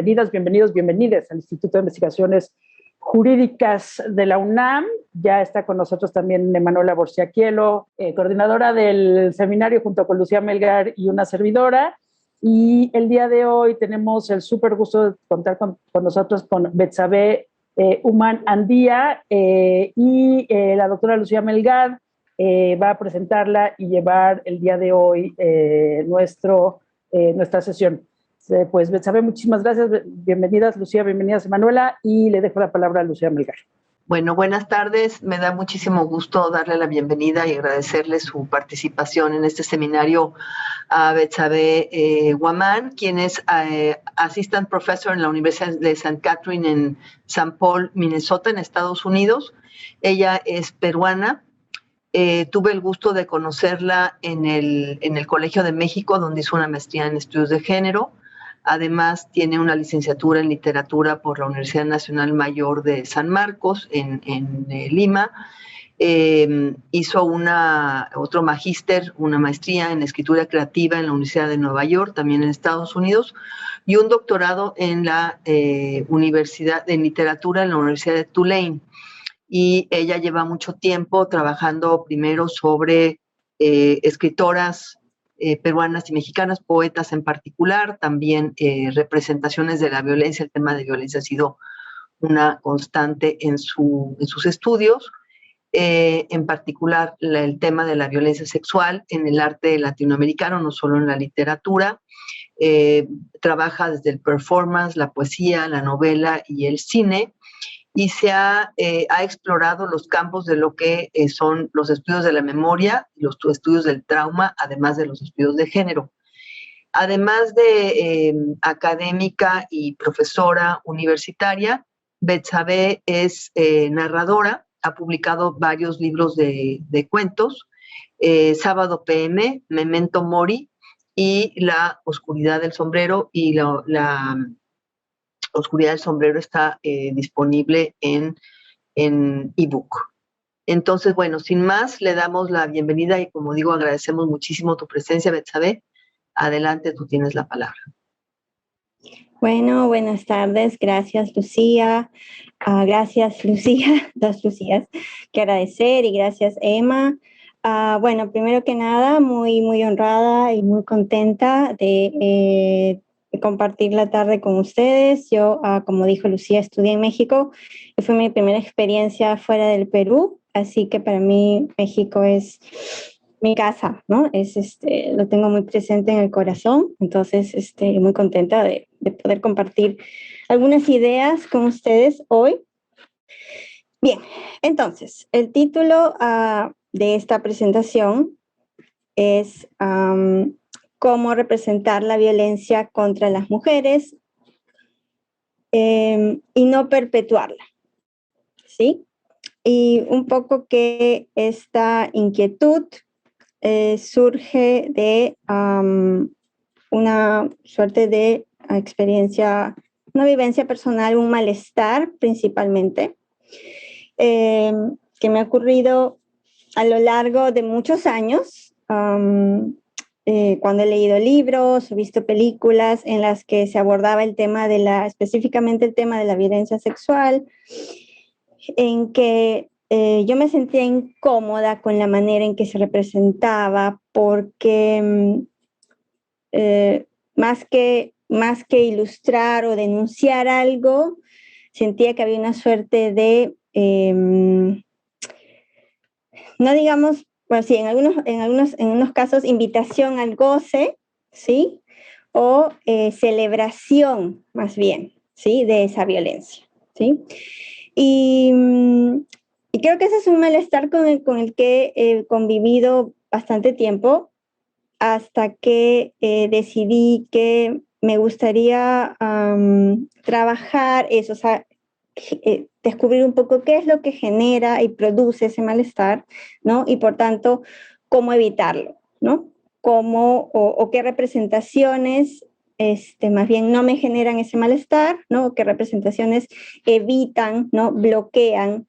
bienvenidas, bienvenidos, bienvenidas al Instituto de Investigaciones Jurídicas de la UNAM. Ya está con nosotros también Emanuela Borsiaquielo, coordinadora del seminario junto con Lucía Melgar y una servidora. Y el día de hoy tenemos el súper gusto de contar con nosotros con Betsabe Human Andía y la doctora Lucía Melgar va a presentarla y llevar el día de hoy nuestra sesión. Pues Betsabe, muchísimas gracias, bienvenidas Lucía, bienvenidas Manuela, y le dejo la palabra a Lucía Melgar. Bueno, buenas tardes, me da muchísimo gusto darle la bienvenida y agradecerle su participación en este seminario a Betsabe Human, quien es Assistant Professor en la Universidad de St. Catherine en St. Paul, Minnesota, en Estados Unidos. Ella es peruana. Tuve el gusto de conocerla en el Colegio de México, donde hizo una maestría en estudios de género. Además, tiene una licenciatura en literatura por la Universidad Nacional Mayor de San Marcos, en Lima. Hizo otro magíster, una maestría en escritura creativa en la Universidad de Nueva York, también en Estados Unidos, y un doctorado en la Universidad de Literatura en la Universidad de Tulane. Y ella lleva mucho tiempo trabajando primero sobre escritoras peruanas y mexicanas, poetas en particular, también representaciones de la violencia. El tema de violencia ha sido una constante en sus estudios, en particular el tema de la violencia sexual en el arte latinoamericano, no solo en la literatura. Trabaja desde el performance, la poesía, la novela y el cine, y se ha explorado los campos de lo que son los estudios de la memoria, los estudios del trauma, además de los estudios de género. Además de académica y profesora universitaria, Betsabe es narradora, ha publicado varios libros de cuentos, Sábado PM, Memento Mori y La Oscuridad del Sombrero, y la Oscuridad del Sombrero está disponible en ebook. Entonces, bueno, sin más, le damos la bienvenida y, como digo, agradecemos muchísimo tu presencia, Betsabe. Adelante, tú tienes la palabra. Bueno, buenas tardes. Gracias, Lucía. Gracias, Lucía, dos Lucías que agradecer, y gracias, Emma. Bueno, primero que nada, muy honrada y muy contenta de compartir la tarde con ustedes. Yo, como dijo Lucía, estudié en México y fue mi primera experiencia fuera del Perú, así que para mí México es mi casa, ¿no? Lo tengo muy presente en el corazón, entonces muy contenta de poder compartir algunas ideas con ustedes hoy. Bien, entonces, el título de esta presentación es cómo representar la violencia contra las mujeres y no perpetuarla, ¿sí? Y un poco que esta inquietud surge de una suerte de experiencia, una vivencia personal, un malestar principalmente, que me ha ocurrido a lo largo de muchos años, cuando he leído libros o visto películas en las que se abordaba el tema específicamente el tema de la violencia sexual, en que yo me sentía incómoda con la manera en que se representaba, porque más que ilustrar o denunciar algo, sentía que había una suerte de, no digamos, bueno, sí, en unos casos, invitación al goce, ¿sí? O celebración, más bien, ¿sí? De esa violencia, ¿sí? Y creo que ese es un malestar con el que he convivido bastante tiempo, hasta que decidí que me gustaría trabajar eso, o sea, descubrir un poco qué es lo que genera y produce ese malestar, ¿no? Y por tanto, cómo evitarlo, ¿no? O qué representaciones más bien no me generan ese malestar, ¿no? Qué representaciones evitan, ¿no? Bloquean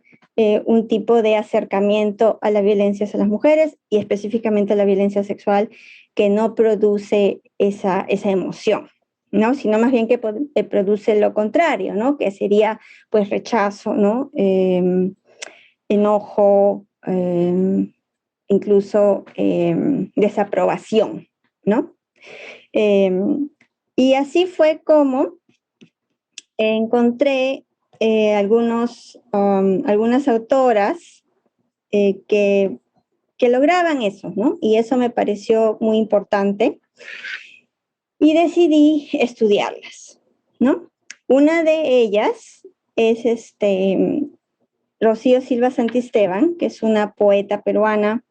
un tipo de acercamiento a la violencia hacia las mujeres, y específicamente a la violencia sexual, que no produce esa emoción, ¿no? Sino más bien que produce lo contrario, ¿no? Que sería pues rechazo, ¿no? Enojo, incluso desaprobación, ¿no? Y así fue como encontré algunas autoras que lograban eso, ¿no? Y eso me pareció muy importante y decidí estudiarlas, ¿no? Una de ellas es Rocío Silva Santisteban, que es una poeta peruana,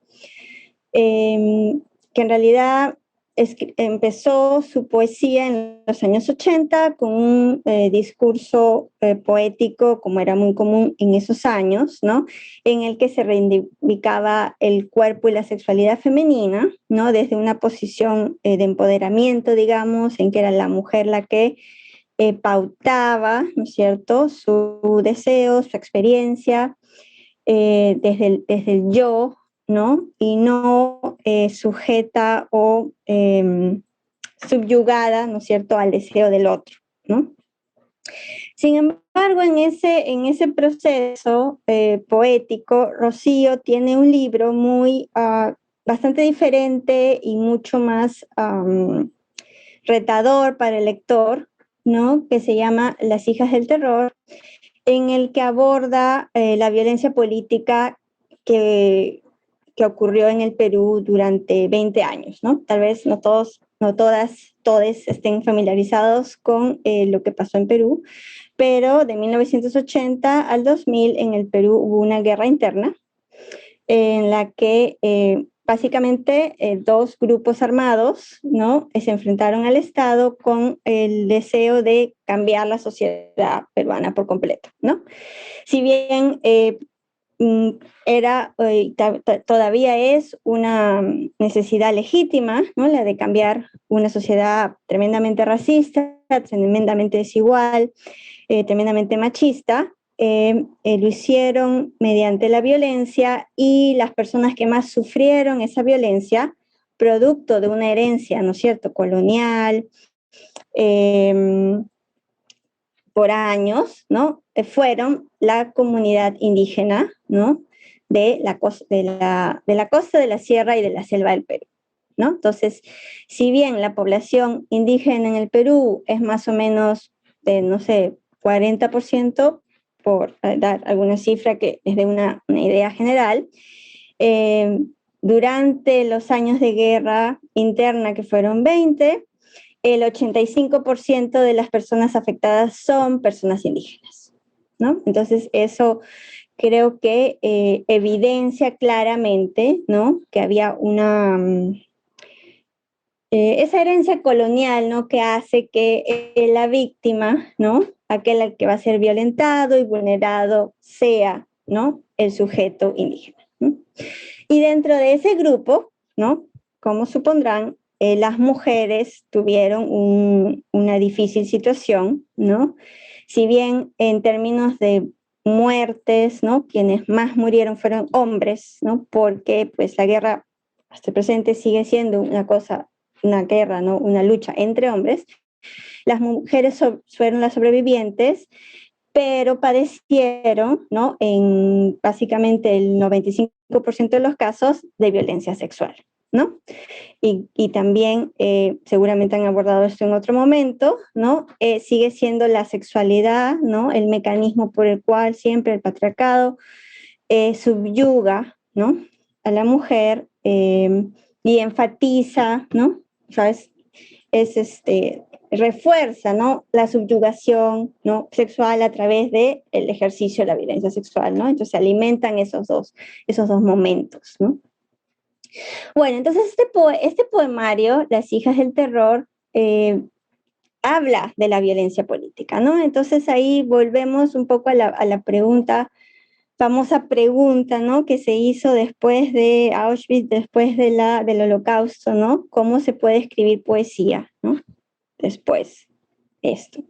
que en realidad empezó su poesía en los años 80 con un discurso poético, como era muy común en esos años, ¿no? En el que se reivindicaba el cuerpo y la sexualidad femenina, ¿no? Desde una posición de empoderamiento, digamos, en que era la mujer la que pautaba, ¿no es cierto?, su deseo, su experiencia, desde el yo, ¿no? Y no sujeta o subyugada, ¿no es cierto?, al deseo del otro, ¿no? Sin embargo, en ese proceso poético, Rocío tiene un libro bastante diferente y mucho más retador para el lector, ¿no? Que se llama Las hijas del terror, en el que aborda la violencia política que ocurrió en el Perú durante 20 años, ¿no? Tal vez no todos, no todas, todes estén familiarizados con lo que pasó en Perú, pero de 1980 al 2000 en el Perú hubo una guerra interna en la que básicamente dos grupos armados, ¿no?, se enfrentaron al Estado con el deseo de cambiar la sociedad peruana por completo, ¿no? Si bien todavía es una necesidad legítima, ¿no?, la de cambiar una sociedad tremendamente racista, tremendamente desigual, tremendamente machista, lo hicieron mediante la violencia, y las personas que más sufrieron esa violencia, producto de una herencia, ¿no es cierto?, colonial, por años, ¿no?, fueron la comunidad indígena, ¿no?, de la costa de la sierra y de la selva del Perú, ¿no? Entonces, si bien la población indígena en el Perú es más o menos de, no sé, 40%, por dar alguna cifra que les dé una idea general, durante los años de guerra interna, que fueron 20, el 85% de las personas afectadas son personas indígenas, ¿no? Entonces, eso creo que evidencia claramente, ¿no?, que había esa herencia colonial, ¿no?, que hace que la víctima, ¿no?, aquel al que va a ser violentado y vulnerado, sea, ¿no?, el sujeto indígena, ¿no? Y dentro de ese grupo, ¿no?, como supondrán, las mujeres tuvieron una difícil situación, ¿no? Si bien en términos de muertes, ¿no?, quienes más murieron fueron hombres, ¿no?, porque pues la guerra hasta el presente sigue siendo una guerra, ¿no?, una lucha entre hombres. Las mujeres fueron las sobrevivientes, pero padecieron, ¿no?, en básicamente el 95% de los casos, de violencia sexual, ¿no? Y también, seguramente han abordado esto en otro momento, ¿no?, sigue siendo la sexualidad, ¿no?, el mecanismo por el cual siempre el patriarcado subyuga, ¿no?, a la mujer, y enfatiza, ¿no?, ¿sabes?, refuerza, ¿no?, la subyugación, ¿no?, sexual a través del ejercicio de la violencia sexual, ¿no? Entonces alimentan esos dos momentos, ¿no? Bueno, entonces este poemario, Las hijas del terror, habla de la violencia política, ¿no? Entonces ahí volvemos un poco a la famosa pregunta, ¿no?, que se hizo después de Auschwitz, después del Holocausto, ¿no? ¿Cómo se puede escribir poesía, ¿no?, después de esto?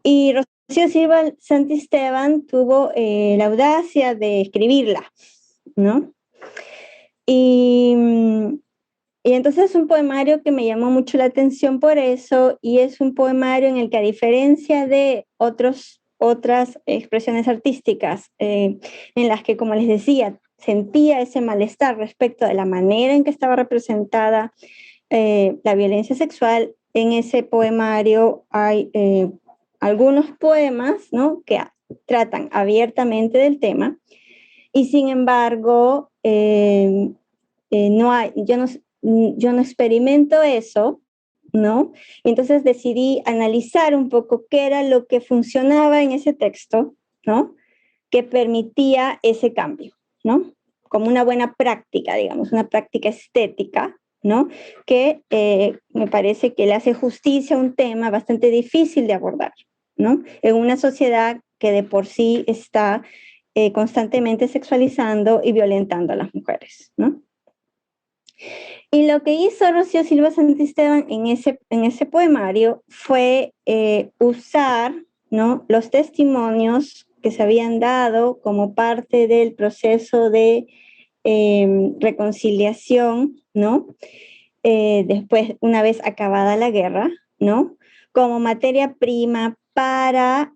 Y Rocío Silva Santisteban tuvo la audacia de escribirla, ¿no? Y Y entonces es un poemario que me llamó mucho la atención por eso, y es un poemario en el que, a diferencia de otras expresiones artísticas, en las que, como les decía, sentía ese malestar respecto de la manera en que estaba representada la violencia sexual, en ese poemario hay algunos poemas, ¿no?, que tratan abiertamente del tema, y sin embargo, yo no experimento eso, ¿no? Entonces decidí analizar un poco qué era lo que funcionaba en ese texto, ¿no?, que permitía ese cambio, ¿no? Como una buena práctica, digamos, una práctica estética, ¿no?, que me parece que le hace justicia a un tema bastante difícil de abordar, ¿no?, en una sociedad que de por sí está constantemente sexualizando y violentando a las mujeres, ¿no? Y lo que hizo Rocío Silva Santisteban en ese poemario fue usar, ¿no?, los testimonios que se habían dado como parte del proceso de reconciliación, ¿no?, después, una vez acabada la guerra, ¿no?, como materia prima para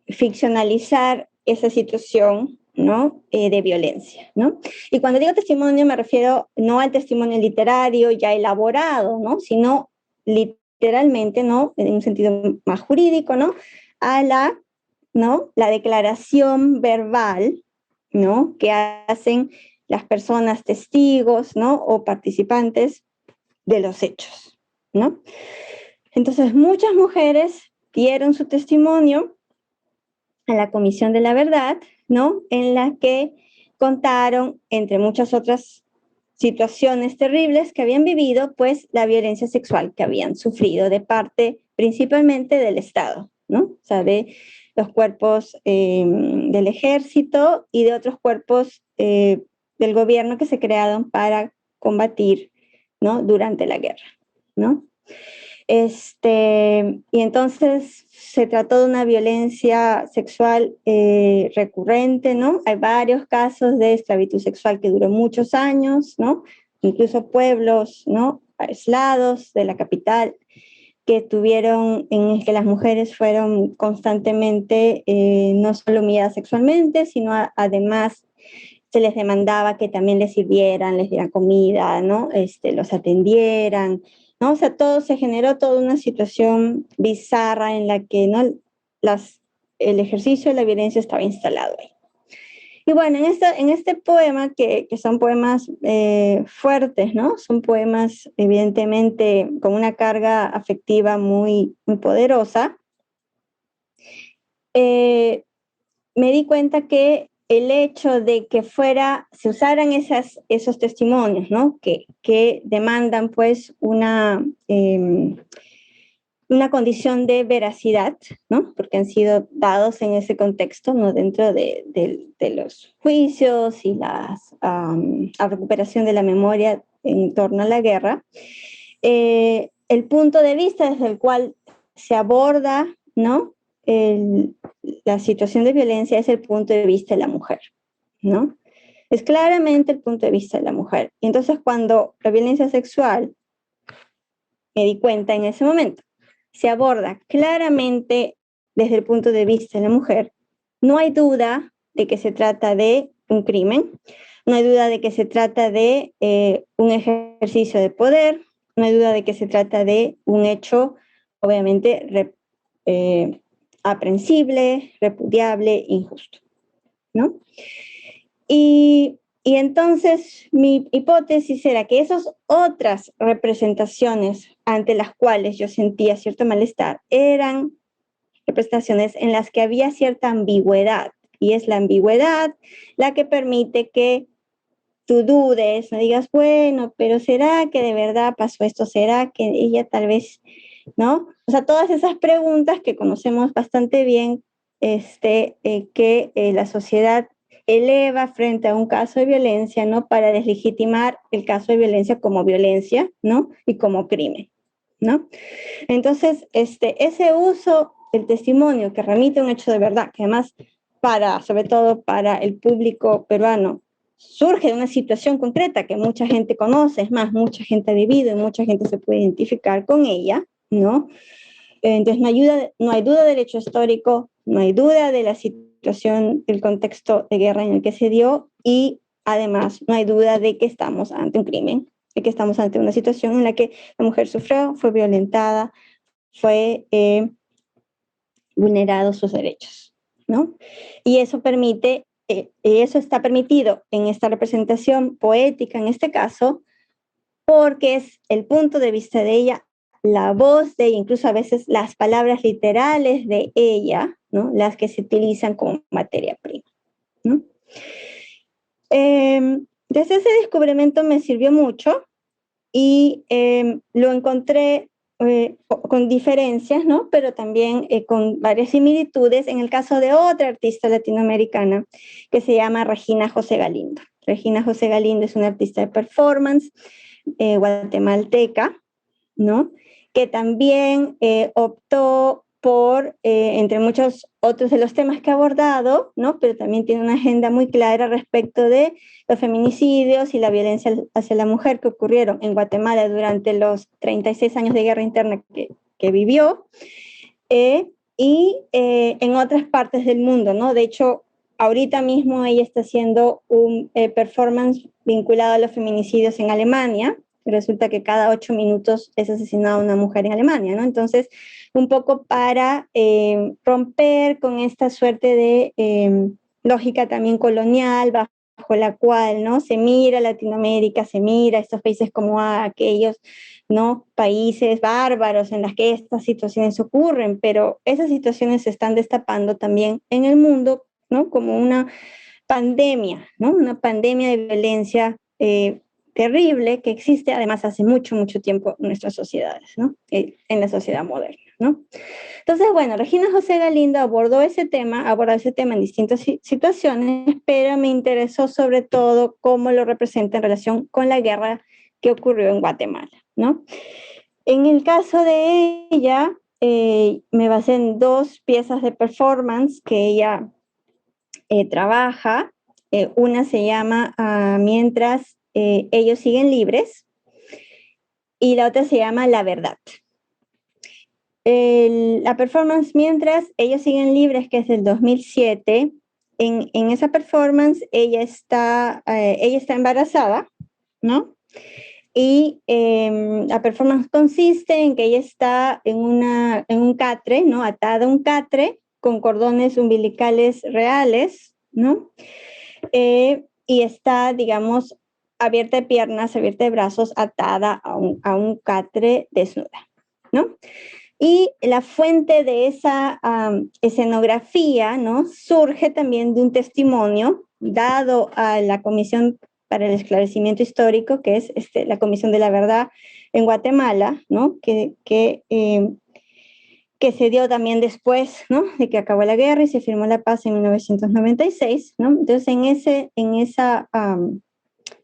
ficcionalizar esa situación, ¿no?, de violencia, ¿no? Y cuando digo testimonio me refiero no al testimonio literario ya elaborado, ¿no?, sino literalmente, ¿no?, en un sentido más jurídico, ¿no?, a la declaración verbal, ¿no?, que hacen las personas testigos, ¿no?, o participantes de los hechos, ¿no? Entonces, muchas mujeres dieron su testimonio a la Comisión de la Verdad, ¿no?, en la que contaron, entre muchas otras situaciones terribles que habían vivido, pues la violencia sexual que habían sufrido de parte principalmente del Estado, ¿no? O sea, de los cuerpos del ejército y de otros cuerpos del gobierno que se crearon para combatir, ¿no?, durante la guerra, ¿no? Y entonces se trató de una violencia sexual recurrente, ¿no? Hay varios casos de esclavitud sexual que duró muchos años, ¿no? Incluso pueblos, ¿no?, aislados de la capital, en el que las mujeres fueron constantemente no solo humilladas sexualmente, sino además se les demandaba que también les sirvieran, les dieran comida, ¿no?, los atendieran, ¿no? O sea, se generó toda una situación bizarra en la que, ¿no?, el ejercicio de la violencia estaba instalado ahí. Y bueno, en este poema, que son poemas fuertes, ¿no?, son poemas evidentemente con una carga afectiva muy, muy poderosa, me di cuenta que el hecho de que se usaran esos testimonios, ¿no?, que demandan pues una condición de veracidad, ¿no?, porque han sido dados en ese contexto, ¿no?, dentro de los juicios y la recuperación de la memoria en torno a la guerra, el punto de vista desde el cual se aborda, ¿no?, la situación de violencia es el punto de vista de la mujer, ¿no? Es claramente el punto de vista de la mujer. Y entonces, cuando la violencia sexual, me di cuenta en ese momento, se aborda claramente desde el punto de vista de la mujer, no hay duda de que se trata de un crimen, no hay duda de que se trata de un ejercicio de poder, no hay duda de que se trata de un hecho, obviamente, aprensible, repudiable, injusto, ¿no? Y entonces mi hipótesis era que esas otras representaciones ante las cuales yo sentía cierto malestar eran representaciones en las que había cierta ambigüedad, y es la ambigüedad la que permite que tú dudes, no digas, bueno, pero ¿será que de verdad pasó esto? ¿Será que ella tal vez, no? O sea, todas esas preguntas que conocemos bastante bien, que la sociedad eleva frente a un caso de violencia, ¿no?, para deslegitimar el caso de violencia como violencia, ¿no?, y como crimen, ¿no? Entonces, ese uso del testimonio que remite a un hecho de verdad, que además sobre todo para el público peruano, surge de una situación concreta que mucha gente conoce, es más, mucha gente ha vivido y mucha gente se puede identificar con ella, ¿no? Entonces no hay duda del hecho histórico, no hay duda de la situación, del contexto de guerra en el que se dio, y además no hay duda de que estamos ante un crimen, de que estamos ante una situación en la que la mujer sufrió, fue violentada, fue vulnerado sus derechos, ¿no? Y eso permite, eso está permitido en esta representación poética, en este caso, porque es el punto de vista de ella, la voz de ella, incluso a veces las palabras literales de ella, ¿no? Las que se utilizan como materia prima, ¿no? Desde ese descubrimiento me sirvió mucho y lo encontré con diferencias, ¿no? Pero también con varias similitudes en el caso de otra artista latinoamericana que se llama Regina José Galindo. Regina José Galindo es una artista de performance guatemalteca, ¿no? Que también optó por, entre muchos otros de los temas que ha abordado, ¿no? Pero también tiene una agenda muy clara respecto de los feminicidios y la violencia hacia la mujer que ocurrieron en Guatemala durante los 36 años de guerra interna que vivió, y en otras partes del mundo, ¿no? De hecho, ahorita mismo ella está haciendo un performance vinculado a los feminicidios en Alemania. Resulta que cada 8 minutos es asesinada una mujer en Alemania, ¿no? Entonces, un poco para romper con esta suerte de lógica también colonial, bajo la cual, ¿no? Se mira Latinoamérica, se mira estos países como aquellos, ¿no? Países bárbaros en los que estas situaciones ocurren, pero esas situaciones se están destapando también en el mundo, ¿no? Como una pandemia, ¿no? Una pandemia de violencia terrible que existe además hace mucho, mucho tiempo en nuestras sociedades, ¿no? En la sociedad moderna, ¿no? Entonces, bueno, Regina José Galindo abordó ese tema en distintas situaciones, pero me interesó sobre todo cómo lo representa en relación con la guerra que ocurrió en Guatemala, ¿no? En el caso de ella, me basé en 2 piezas de performance que ella trabaja. Una se llama Mientras ellos siguen libres, y la otra se llama La verdad. La performance Mientras ellos siguen libres, que es del 2007, en esa performance ella está embarazada, ¿no? Y la performance consiste en que ella está en un catre, ¿no? Atada a un catre con cordones umbilicales reales, ¿no? Y está, digamos, abierta de piernas, abierta de brazos, atada a un catre desnuda, ¿no? Y la fuente de esa escenografía, ¿no? Surge también de un testimonio dado a la Comisión para el Esclarecimiento Histórico, que es la Comisión de la Verdad en Guatemala, ¿no? Que se dio también después, ¿no? De que acabó la guerra y se firmó la paz en 1996, ¿no? Entonces, en esa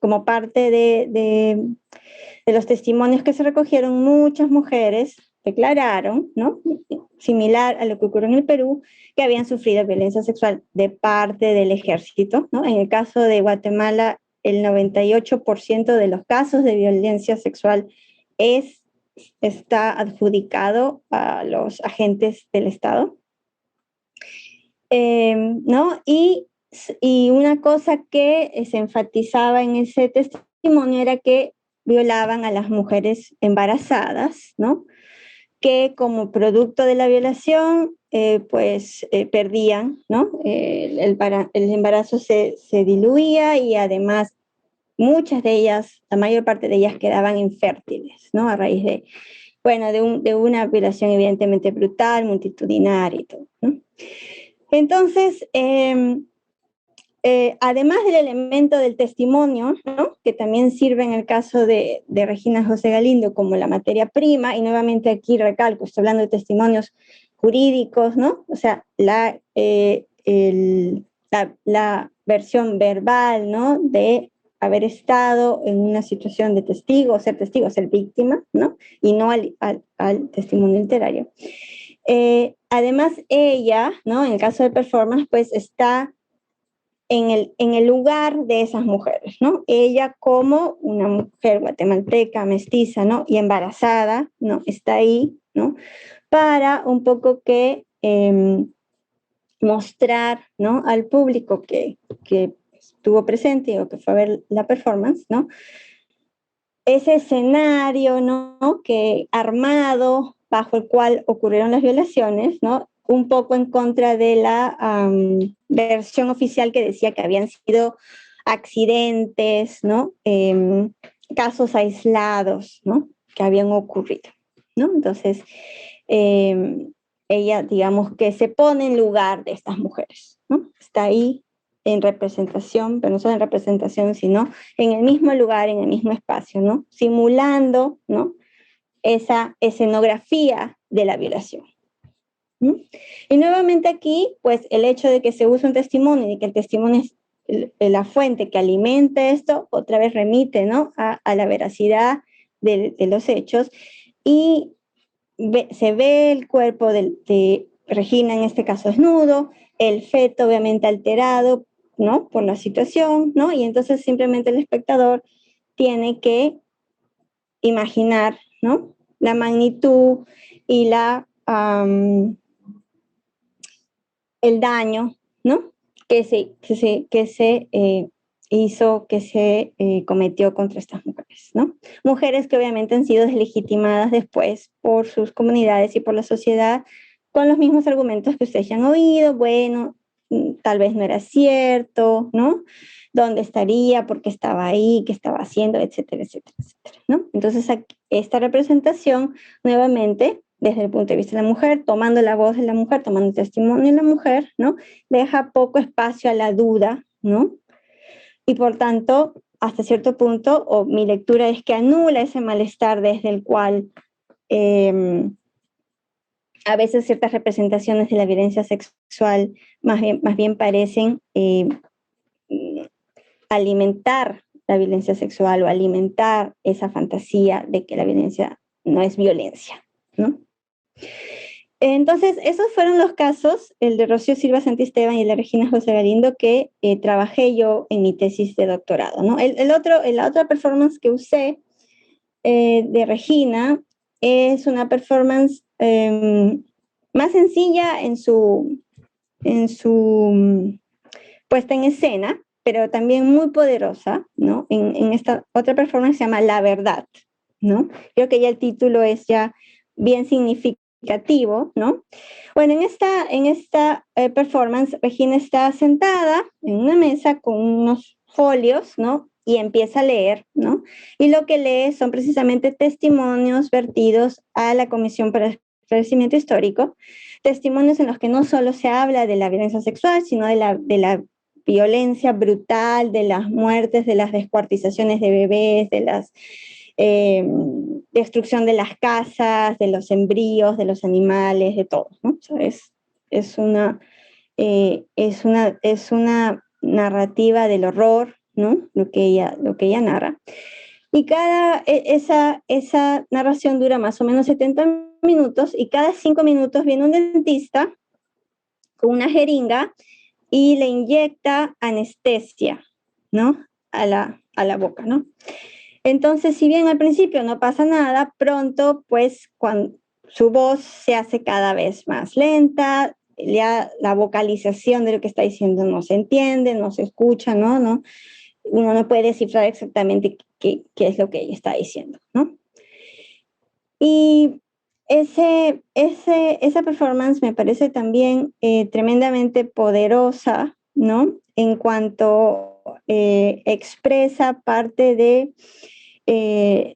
como parte de los testimonios que se recogieron, muchas mujeres declararon, ¿no? Similar a lo que ocurrió en el Perú, que habían sufrido violencia sexual de parte del ejército, ¿no? En el caso de Guatemala, el 98% de los casos de violencia sexual está adjudicado a los agentes del Estado, ¿no? Y una cosa que se enfatizaba en ese testimonio era que violaban a las mujeres embarazadas, ¿no? Que como producto de la violación, perdían, ¿no? El embarazo se diluía, y además muchas de ellas, la mayor parte de ellas, quedaban infértiles, ¿no? A raíz de una violación evidentemente brutal, multitudinaria y todo, ¿no? Entonces, además del elemento del testimonio, ¿no? Que también sirve en el caso de Regina José Galindo como la materia prima, y nuevamente aquí recalco, estoy hablando de testimonios jurídicos, ¿no? O sea, la versión verbal, ¿no? De haber estado en una situación de testigo, ser víctima, ¿no? Y no al testimonio literario. Además, ella, ¿no? En el caso de performance, pues está en el lugar de esas mujeres, ¿no? Ella como una mujer guatemalteca, mestiza, ¿no? Y embarazada, ¿no? Está ahí, ¿no? Para un poco que mostrar, ¿no? Al público que estuvo presente o que fue a ver la performance, ¿no? Ese escenario, ¿no? Que armado bajo el cual ocurrieron las violaciones, ¿no? Un poco en contra de la versión oficial que decía que habían sido accidentes, ¿no? Casos aislados, ¿no? Que habían ocurrido, ¿no? Entonces, ella, digamos, que se pone en lugar de estas mujeres, ¿no? Está ahí en representación, pero no solo en representación, sino en el mismo lugar, en el mismo espacio, ¿no? Simulando, ¿no? Esa escenografía de la violación. ¿Mm? Y nuevamente aquí, pues el hecho de que se use un testimonio y que el testimonio es la fuente que alimenta esto, otra vez remite, ¿no? a la veracidad de los hechos, y se ve el cuerpo de Regina, en este caso desnudo, el feto obviamente alterado, ¿no? Por la situación, ¿no? Y entonces simplemente el espectador tiene que imaginar, ¿no? La magnitud y el daño, ¿no? Que se hizo, que se cometió contra estas mujeres, ¿no? Mujeres que obviamente han sido deslegitimadas después por sus comunidades y por la sociedad con los mismos argumentos que ustedes ya han oído. Bueno, tal vez no era cierto, ¿no? ¿Dónde estaría? ¿Por qué estaba ahí? ¿Qué estaba haciendo? Etcétera, etcétera, etcétera, ¿no? Entonces, aquí, esta representación, nuevamente, desde el punto de vista de la mujer, tomando la voz de la mujer, tomando el testimonio de la mujer, ¿no? Deja poco espacio a la duda, ¿no? Y por tanto, hasta cierto punto, o mi lectura es que anula ese malestar desde el cual a veces ciertas representaciones de la violencia sexual más bien parecen alimentar la violencia sexual o alimentar esa fantasía de que la violencia no es violencia, ¿no? Entonces, esos fueron los casos, el de Rocío Silva Santisteban y el de Regina José Galindo, que trabajé yo en mi tesis de doctorado, ¿no? La otra performance que usé de Regina es una performance más sencilla en su puesta en escena, pero también muy poderosa, ¿no? En esta otra performance se llama La Verdad, ¿no? Creo que ya el título es ya bien significativo, ¿no? Bueno, en esta performance, Regina está sentada en una mesa con unos folios, ¿no? Y empieza a leer, ¿no? Y lo que lee son precisamente testimonios vertidos a la Comisión para el Esclarecimiento Histórico, testimonios en los que no solo se habla de la violencia sexual, sino de la violencia brutal, de las muertes, de las descuartizaciones de bebés, de la destrucción de las casas, de los embrios, de los animales, de todo, ¿no? O sea, es una narrativa del horror, ¿no? Lo que ella narra. Y esa narración dura más o menos 70 minutos, y cada 5 minutos viene un dentista con una jeringa y le inyecta anestesia, ¿no? A la boca, ¿no? Entonces, si bien al principio no pasa nada, pronto, pues, cuando su voz se hace cada vez más lenta, la vocalización de lo que está diciendo no se entiende, no se escucha, ¿no? Uno no puede descifrar exactamente qué es lo que ella está diciendo, ¿no? Y esa performance me parece también tremendamente poderosa, ¿no? En cuanto expresa parte de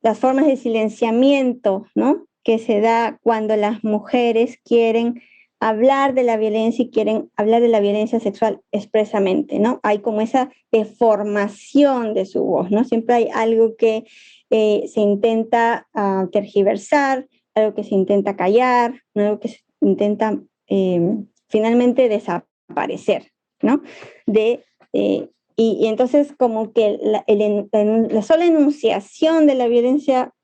las formas de silenciamiento, ¿no? Que se da cuando las mujeres quieren hablar de la violencia y quieren hablar de la violencia sexual expresamente, ¿no? Hay como esa deformación de su voz, ¿no? Siempre hay algo que se intenta tergiversar, algo que se intenta callar, ¿no? Algo que se intenta finalmente desaparecer, ¿no? Y entonces como que la sola enunciación de la violencia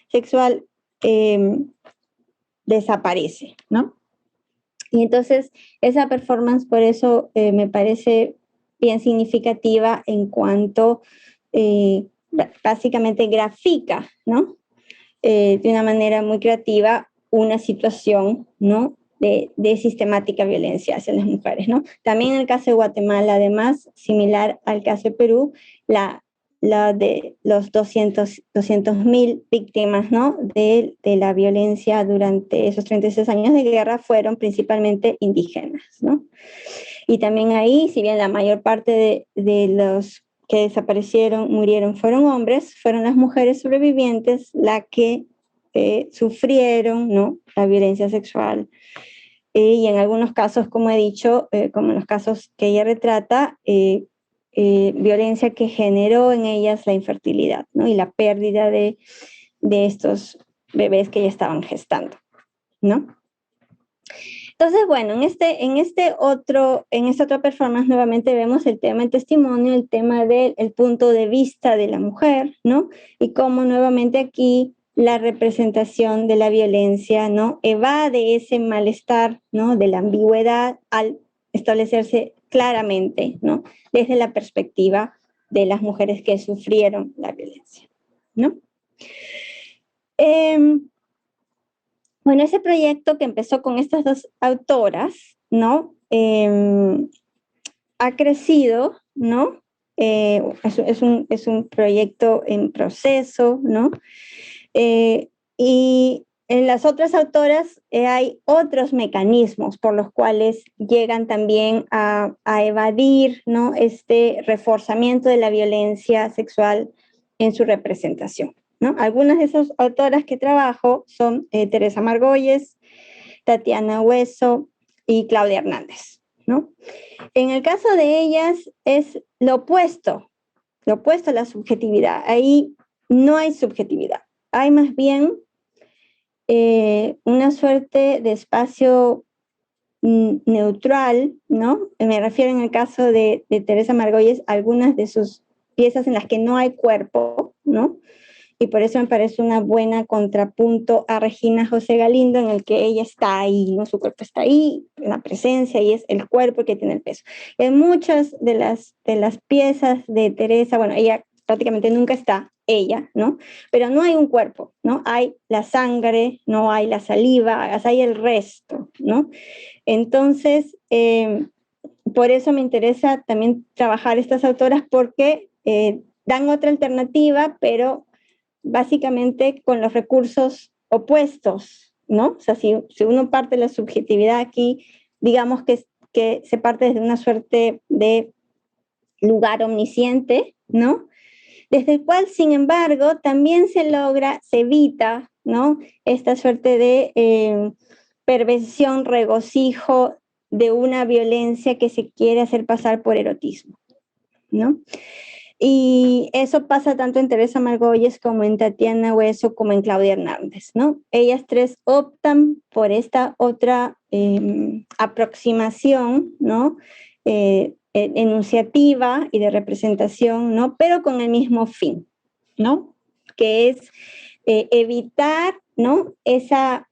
sexual desaparece, ¿no? Y entonces esa performance por eso me parece bien significativa en cuanto básicamente grafica, ¿no? De una manera muy creativa una situación, ¿no? de sistemática violencia hacia las mujeres, ¿no? También en el caso de Guatemala, además, similar al caso de Perú, la de los 200.000 víctimas, ¿no? de la violencia durante esos 36 años de guerra fueron principalmente indígenas, ¿no? Y también ahí, si bien la mayor parte de los que desaparecieron, murieron, fueron hombres, fueron las mujeres sobrevivientes las que sufrieron, ¿no? la violencia sexual. Y en algunos casos, como he dicho, como en los casos que ella retrata, violencia que generó en ellas la infertilidad, ¿no? y la pérdida de estos bebés que ya estaban gestando, ¿no? Entonces, bueno, en esta otra performance nuevamente vemos el tema del testimonio, el tema del punto de vista de la mujer, ¿no? Y cómo nuevamente aquí la representación de la violencia, ¿no? evade ese malestar, ¿no? de la ambigüedad al establecerse claramente, ¿no? desde la perspectiva de las mujeres que sufrieron la violencia, ¿no? Bueno, ese proyecto que empezó con estas dos autoras, ¿no? Ha crecido, ¿no? Es un proyecto en proceso, ¿no? Y en las otras autoras hay otros mecanismos por los cuales llegan también a evadir, ¿no? este reforzamiento de la violencia sexual en su representación, ¿no? Algunas de esas autoras que trabajo son Teresa Margolles, Tatiana Hueso y Claudia Hernández, ¿no? En el caso de ellas es lo opuesto a la subjetividad. Ahí no hay subjetividad, hay más bien una suerte de espacio neutral, ¿no? Me refiero en el caso de Teresa Margolles, algunas de sus piezas en las que no hay cuerpo, ¿no? Y por eso me parece una buena contrapunto a Regina José Galindo, en el que ella está ahí, ¿no? Su cuerpo está ahí, la presencia, y es el cuerpo que tiene el peso. En muchas de las piezas de Teresa, bueno, ella prácticamente nunca está, ella, ¿no? Pero no hay un cuerpo, ¿no? Hay la sangre, no hay la saliva, hay el resto, ¿no? Entonces, por eso me interesa también trabajar estas autoras, porque dan otra alternativa, pero básicamente con los recursos opuestos, ¿no? O sea, si uno parte de la subjetividad aquí, digamos que se parte desde una suerte de lugar omnisciente, ¿no? Desde el cual, sin embargo, también se evita, ¿no? Esta suerte de perversión, regocijo de una violencia que se quiere hacer pasar por erotismo, ¿no? Y eso pasa tanto en Teresa Margolles como en Tatiana Hueso como en Claudia Hernández, ¿no? Ellas tres optan por esta otra aproximación, ¿no? Enunciativa y de representación, ¿no? Pero con el mismo fin, ¿no? Que es evitar, ¿no? Esa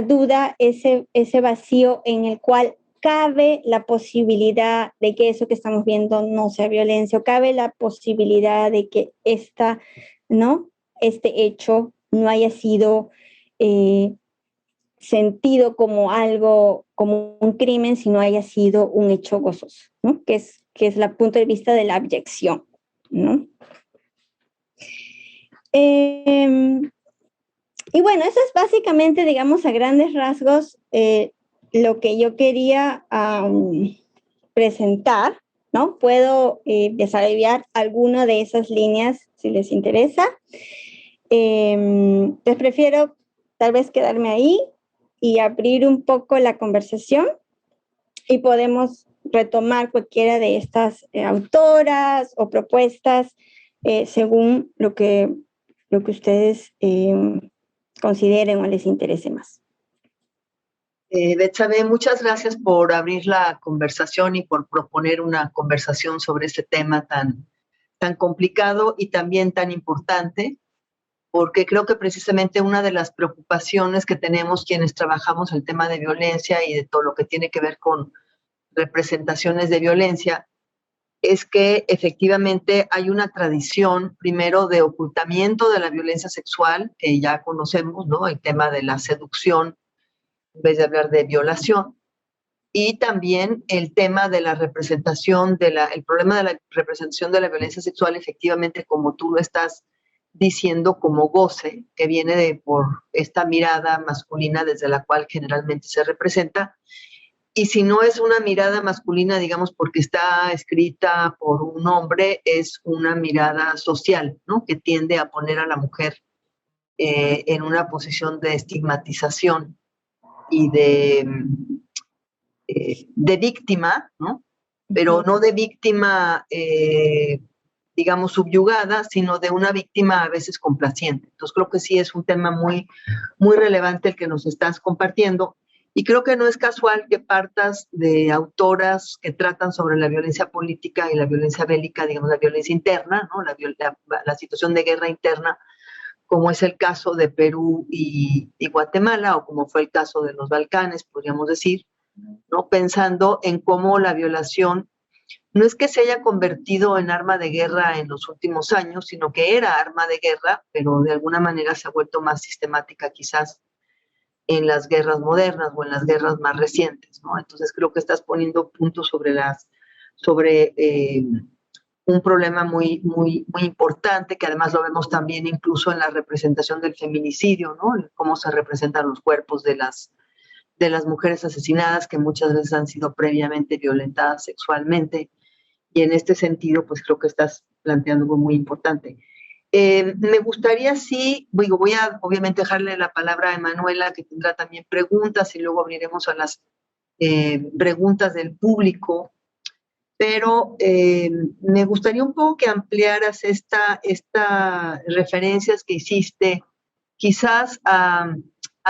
duda, ese vacío en el cual cabe la posibilidad de que eso que estamos viendo no sea violencia, o cabe la posibilidad de que ¿no? este hecho no haya sido sentido como algo, como un crimen, sino haya sido un hecho gozoso, ¿no? que es el punto de vista de la abyección, ¿no? Y bueno, eso es básicamente, digamos, a grandes rasgos, lo que yo quería presentar, ¿no? Puedo desarrollar alguna de esas líneas si les interesa. Les prefiero tal vez quedarme ahí y abrir un poco la conversación, y podemos retomar cualquiera de estas autoras o propuestas según lo que ustedes consideren o les interese más. Betsabe, muchas gracias por abrir la conversación y por proponer una conversación sobre este tema tan complicado y también tan importante, porque creo que precisamente una de las preocupaciones que tenemos quienes trabajamos el tema de violencia y de todo lo que tiene que ver con representaciones de violencia es que efectivamente hay una tradición, primero, de ocultamiento de la violencia sexual, que ya conocemos, ¿no? El tema de la seducción, en vez de hablar de violación, y también el tema de la representación, el problema de la representación de la violencia sexual, efectivamente, como tú lo estás diciendo, como goce, que viene por esta mirada masculina desde la cual generalmente se representa. Y si no es una mirada masculina, digamos, porque está escrita por un hombre, es una mirada social, ¿no? Que tiende a poner a la mujer en una posición de estigmatización y de víctima, ¿no? Pero no de víctima, digamos, subyugada, sino de una víctima a veces complaciente. Entonces creo que sí es un tema muy, muy relevante el que nos estás compartiendo. Y creo que no es casual que partas de autoras que tratan sobre la violencia política y la violencia bélica, digamos, la violencia interna, ¿no? La situación de guerra interna, como es el caso de Perú y Guatemala, o como fue el caso de los Balcanes, podríamos decir, ¿no? Pensando en cómo la violación no es que se haya convertido en arma de guerra en los últimos años, sino que era arma de guerra, pero de alguna manera se ha vuelto más sistemática quizás en las guerras modernas o en las guerras más recientes, ¿no? Entonces creo que estás poniendo puntos sobre un problema muy, muy, muy importante, que además lo vemos también incluso en la representación del feminicidio, ¿no? Cómo se representan los cuerpos de las mujeres asesinadas, que muchas veces han sido previamente violentadas sexualmente. Y en este sentido, pues creo que estás planteando algo muy importante. Me gustaría, sí, voy a obviamente dejarle la palabra a Emanuela, que tendrá también preguntas, y luego abriremos a las preguntas del público, pero me gustaría un poco que ampliaras estas referencias que hiciste, quizás a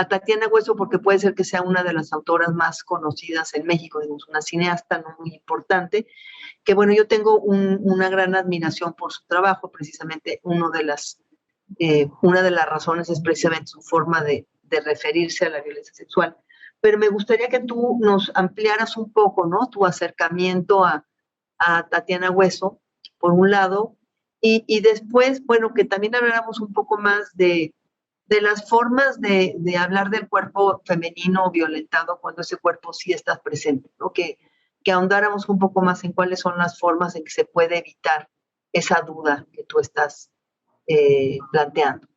Tatiana Hueso, porque puede ser que sea una de las autoras más conocidas en México, digamos, una cineasta, ¿no?, muy importante, que bueno, yo tengo una gran admiración por su trabajo. Precisamente una de las razones es precisamente su forma de referirse a la violencia sexual. Pero me gustaría que tú nos ampliaras un poco, ¿no?, tu acercamiento a Tatiana Hueso, por un lado, y después, bueno, que también habláramos un poco más de las formas de hablar del cuerpo femenino violentado cuando ese cuerpo sí está presente, ¿no? Que ahondáramos un poco más en cuáles son las formas en que se puede evitar esa duda que tú estás planteando.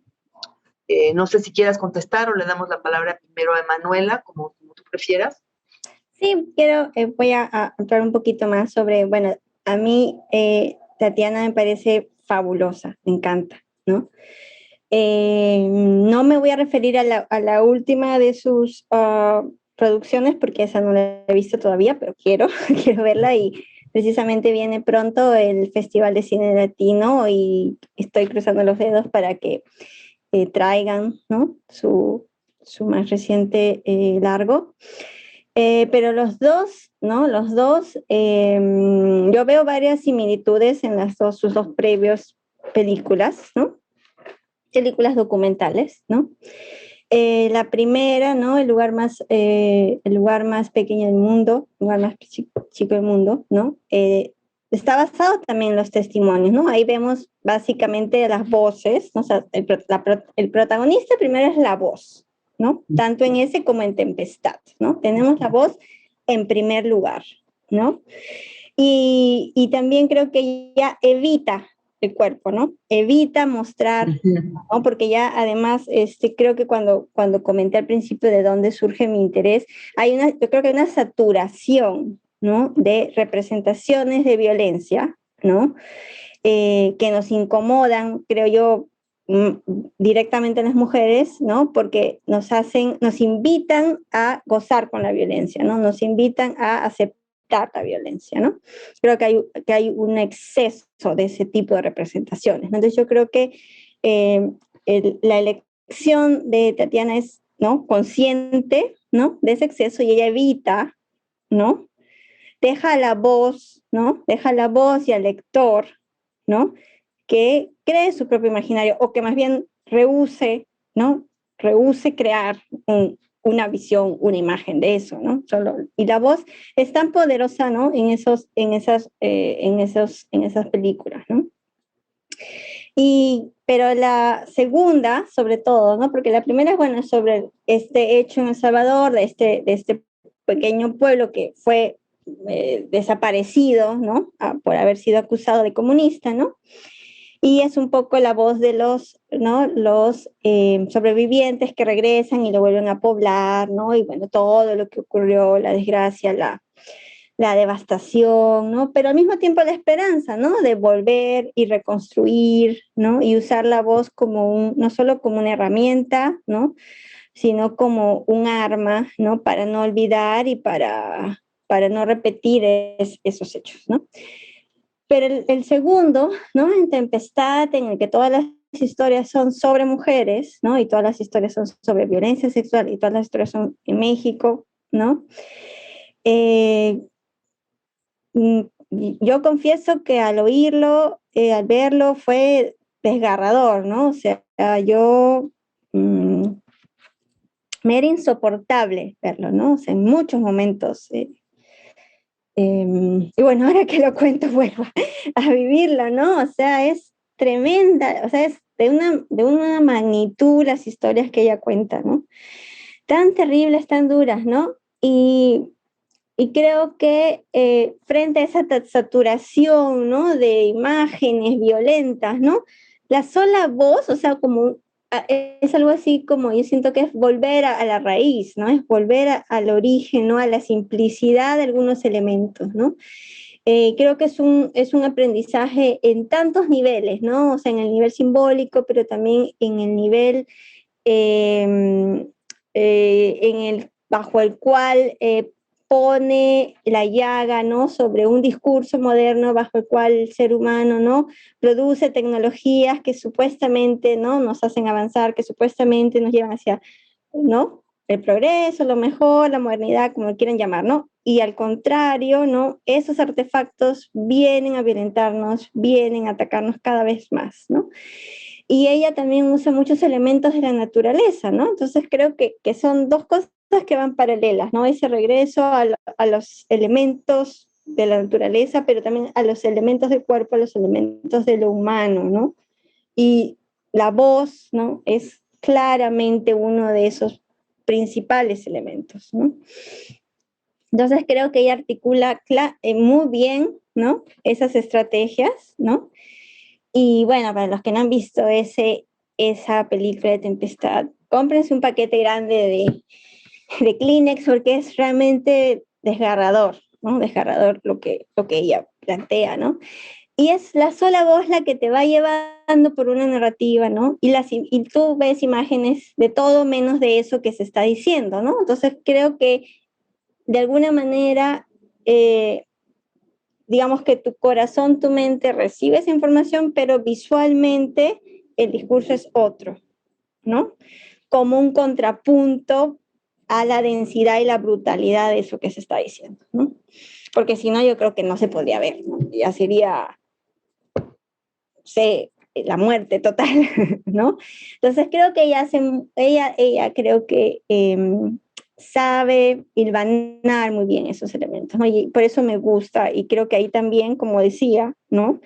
No sé si quieras contestar o le damos la palabra primero a Emanuela, como tú prefieras. Sí, voy a hablar un poquito más sobre, bueno, a mí Tatiana me parece fabulosa, me encanta, ¿no? No me voy a referir a la última de sus producciones, porque esa no la he visto todavía, pero quiero verla, y precisamente viene pronto el Festival de Cine Latino y estoy cruzando los dedos para que traigan, ¿no?, su más reciente largo. Pero los dos, ¿no? Yo veo varias similitudes en sus dos previas películas, ¿no? Películas documentales, ¿no? La primera, ¿no?, el lugar más pequeño del mundo, el lugar más chico del mundo, ¿no? Está basado también en los testimonios, ¿no? Ahí vemos básicamente las voces, ¿no? O sea, el protagonista primero es la voz, ¿no? Tanto en ese como en Tempestad, ¿no? Tenemos la voz en primer lugar, ¿no? Y también creo que ella evita el cuerpo, ¿no? Evita mostrar, ¿no? Porque ya además, creo que cuando comenté al principio de dónde surge mi interés, yo creo que hay una saturación, ¿no?, de representaciones de violencia, ¿no?, que nos incomodan, creo yo, directamente a las mujeres, ¿no?, porque nos invitan a gozar con la violencia, ¿no? Nos invitan a aceptar la violencia, ¿no? Creo que hay un exceso de ese tipo de representaciones. Entonces yo creo que la elección de Tatiana es, ¿no?, consciente, ¿no?, de ese exceso, y ella evita, ¿no?, deja la voz, ¿no?, deja la voz y al lector, ¿no?, que cree su propio imaginario, o que más bien rehúse, ¿no?, rehúse crear una visión, una imagen de eso, ¿no? Y la voz es tan poderosa, ¿no? En esas películas, ¿no? Pero la segunda, sobre todo, ¿no? Porque la primera es, bueno, sobre este hecho en El Salvador, de este pequeño pueblo que fue desaparecido, ¿no? Por haber sido acusado de comunista, ¿no? Y es un poco la voz de los sobrevivientes que regresan y lo vuelven a poblar, ¿no? Y bueno, todo lo que ocurrió, la desgracia, la devastación, ¿no? Pero al mismo tiempo la esperanza, ¿no? De volver y reconstruir, ¿no? Y usar la voz como no solo como una herramienta, ¿no? Sino como un arma, ¿no? Para no olvidar y para no repetir esos hechos, ¿no? Pero el segundo, ¿no? En Tempestad, en el que todas las historias son sobre mujeres, ¿no? Y todas las historias son sobre violencia sexual y todas las historias son en México, ¿no? Yo confieso que al oírlo, al verlo, fue desgarrador, ¿no? O sea, me era insoportable verlo, ¿no? O sea, en muchos momentos. Y bueno, ahora que lo cuento, vuelvo a vivirlo, ¿no? O sea, es tremenda, o sea, es de una magnitud las historias que ella cuenta, ¿no? Tan terribles, tan duras, ¿no? Y creo que frente a esa saturación, ¿no? De imágenes violentas, ¿no? La sola voz, o sea, es algo así como, yo siento que es volver a la raíz, ¿no? Es volver al origen, ¿no? A la simplicidad de algunos elementos, ¿no? Creo que es un aprendizaje en tantos niveles, ¿no? O sea, en el nivel simbólico, pero también en el nivel bajo el cual pone la llaga, ¿no? Sobre un discurso moderno bajo el cual el ser humano, ¿no? Produce tecnologías que supuestamente, ¿no? Nos hacen avanzar, que supuestamente nos llevan hacia, ¿no? El progreso, lo mejor, la modernidad, como lo quieran llamar, ¿no? Y al contrario, ¿no? Esos artefactos vienen a violentarnos, vienen a atacarnos cada vez más, ¿no? Y ella también usa muchos elementos de la naturaleza, ¿no? Entonces creo que son dos cosas que van paralelas, ¿no? Ese regreso a los elementos de la naturaleza, pero también a los elementos del cuerpo, a los elementos de lo humano, ¿no? Y la voz, ¿no? Es claramente uno de esos principales elementos, ¿no? Entonces creo que ella articula muy bien, ¿no? Esas estrategias, ¿no? Y bueno, para los que no han visto esa película de Tempestad, cómprense un paquete grande de Kleenex porque es realmente desgarrador, ¿no? Desgarrador lo que ella plantea, ¿no? Y es la sola voz la que te va llevando por una narrativa, ¿no? Y tú ves imágenes de todo menos de eso que se está diciendo, ¿no? Entonces creo que de alguna manera, digamos que tu corazón, tu mente recibe esa información, pero visualmente el discurso es otro, ¿no? Como un contrapunto a la densidad y la brutalidad de eso que se está diciendo, ¿no? Porque si no, yo creo que no se podría ver, ¿no? Ya sería, la muerte total, ¿no? Entonces creo que ella creo que sabe hilvanar muy bien esos elementos, ¿no? Y por eso me gusta, y creo que ahí también, como decía, ¿no?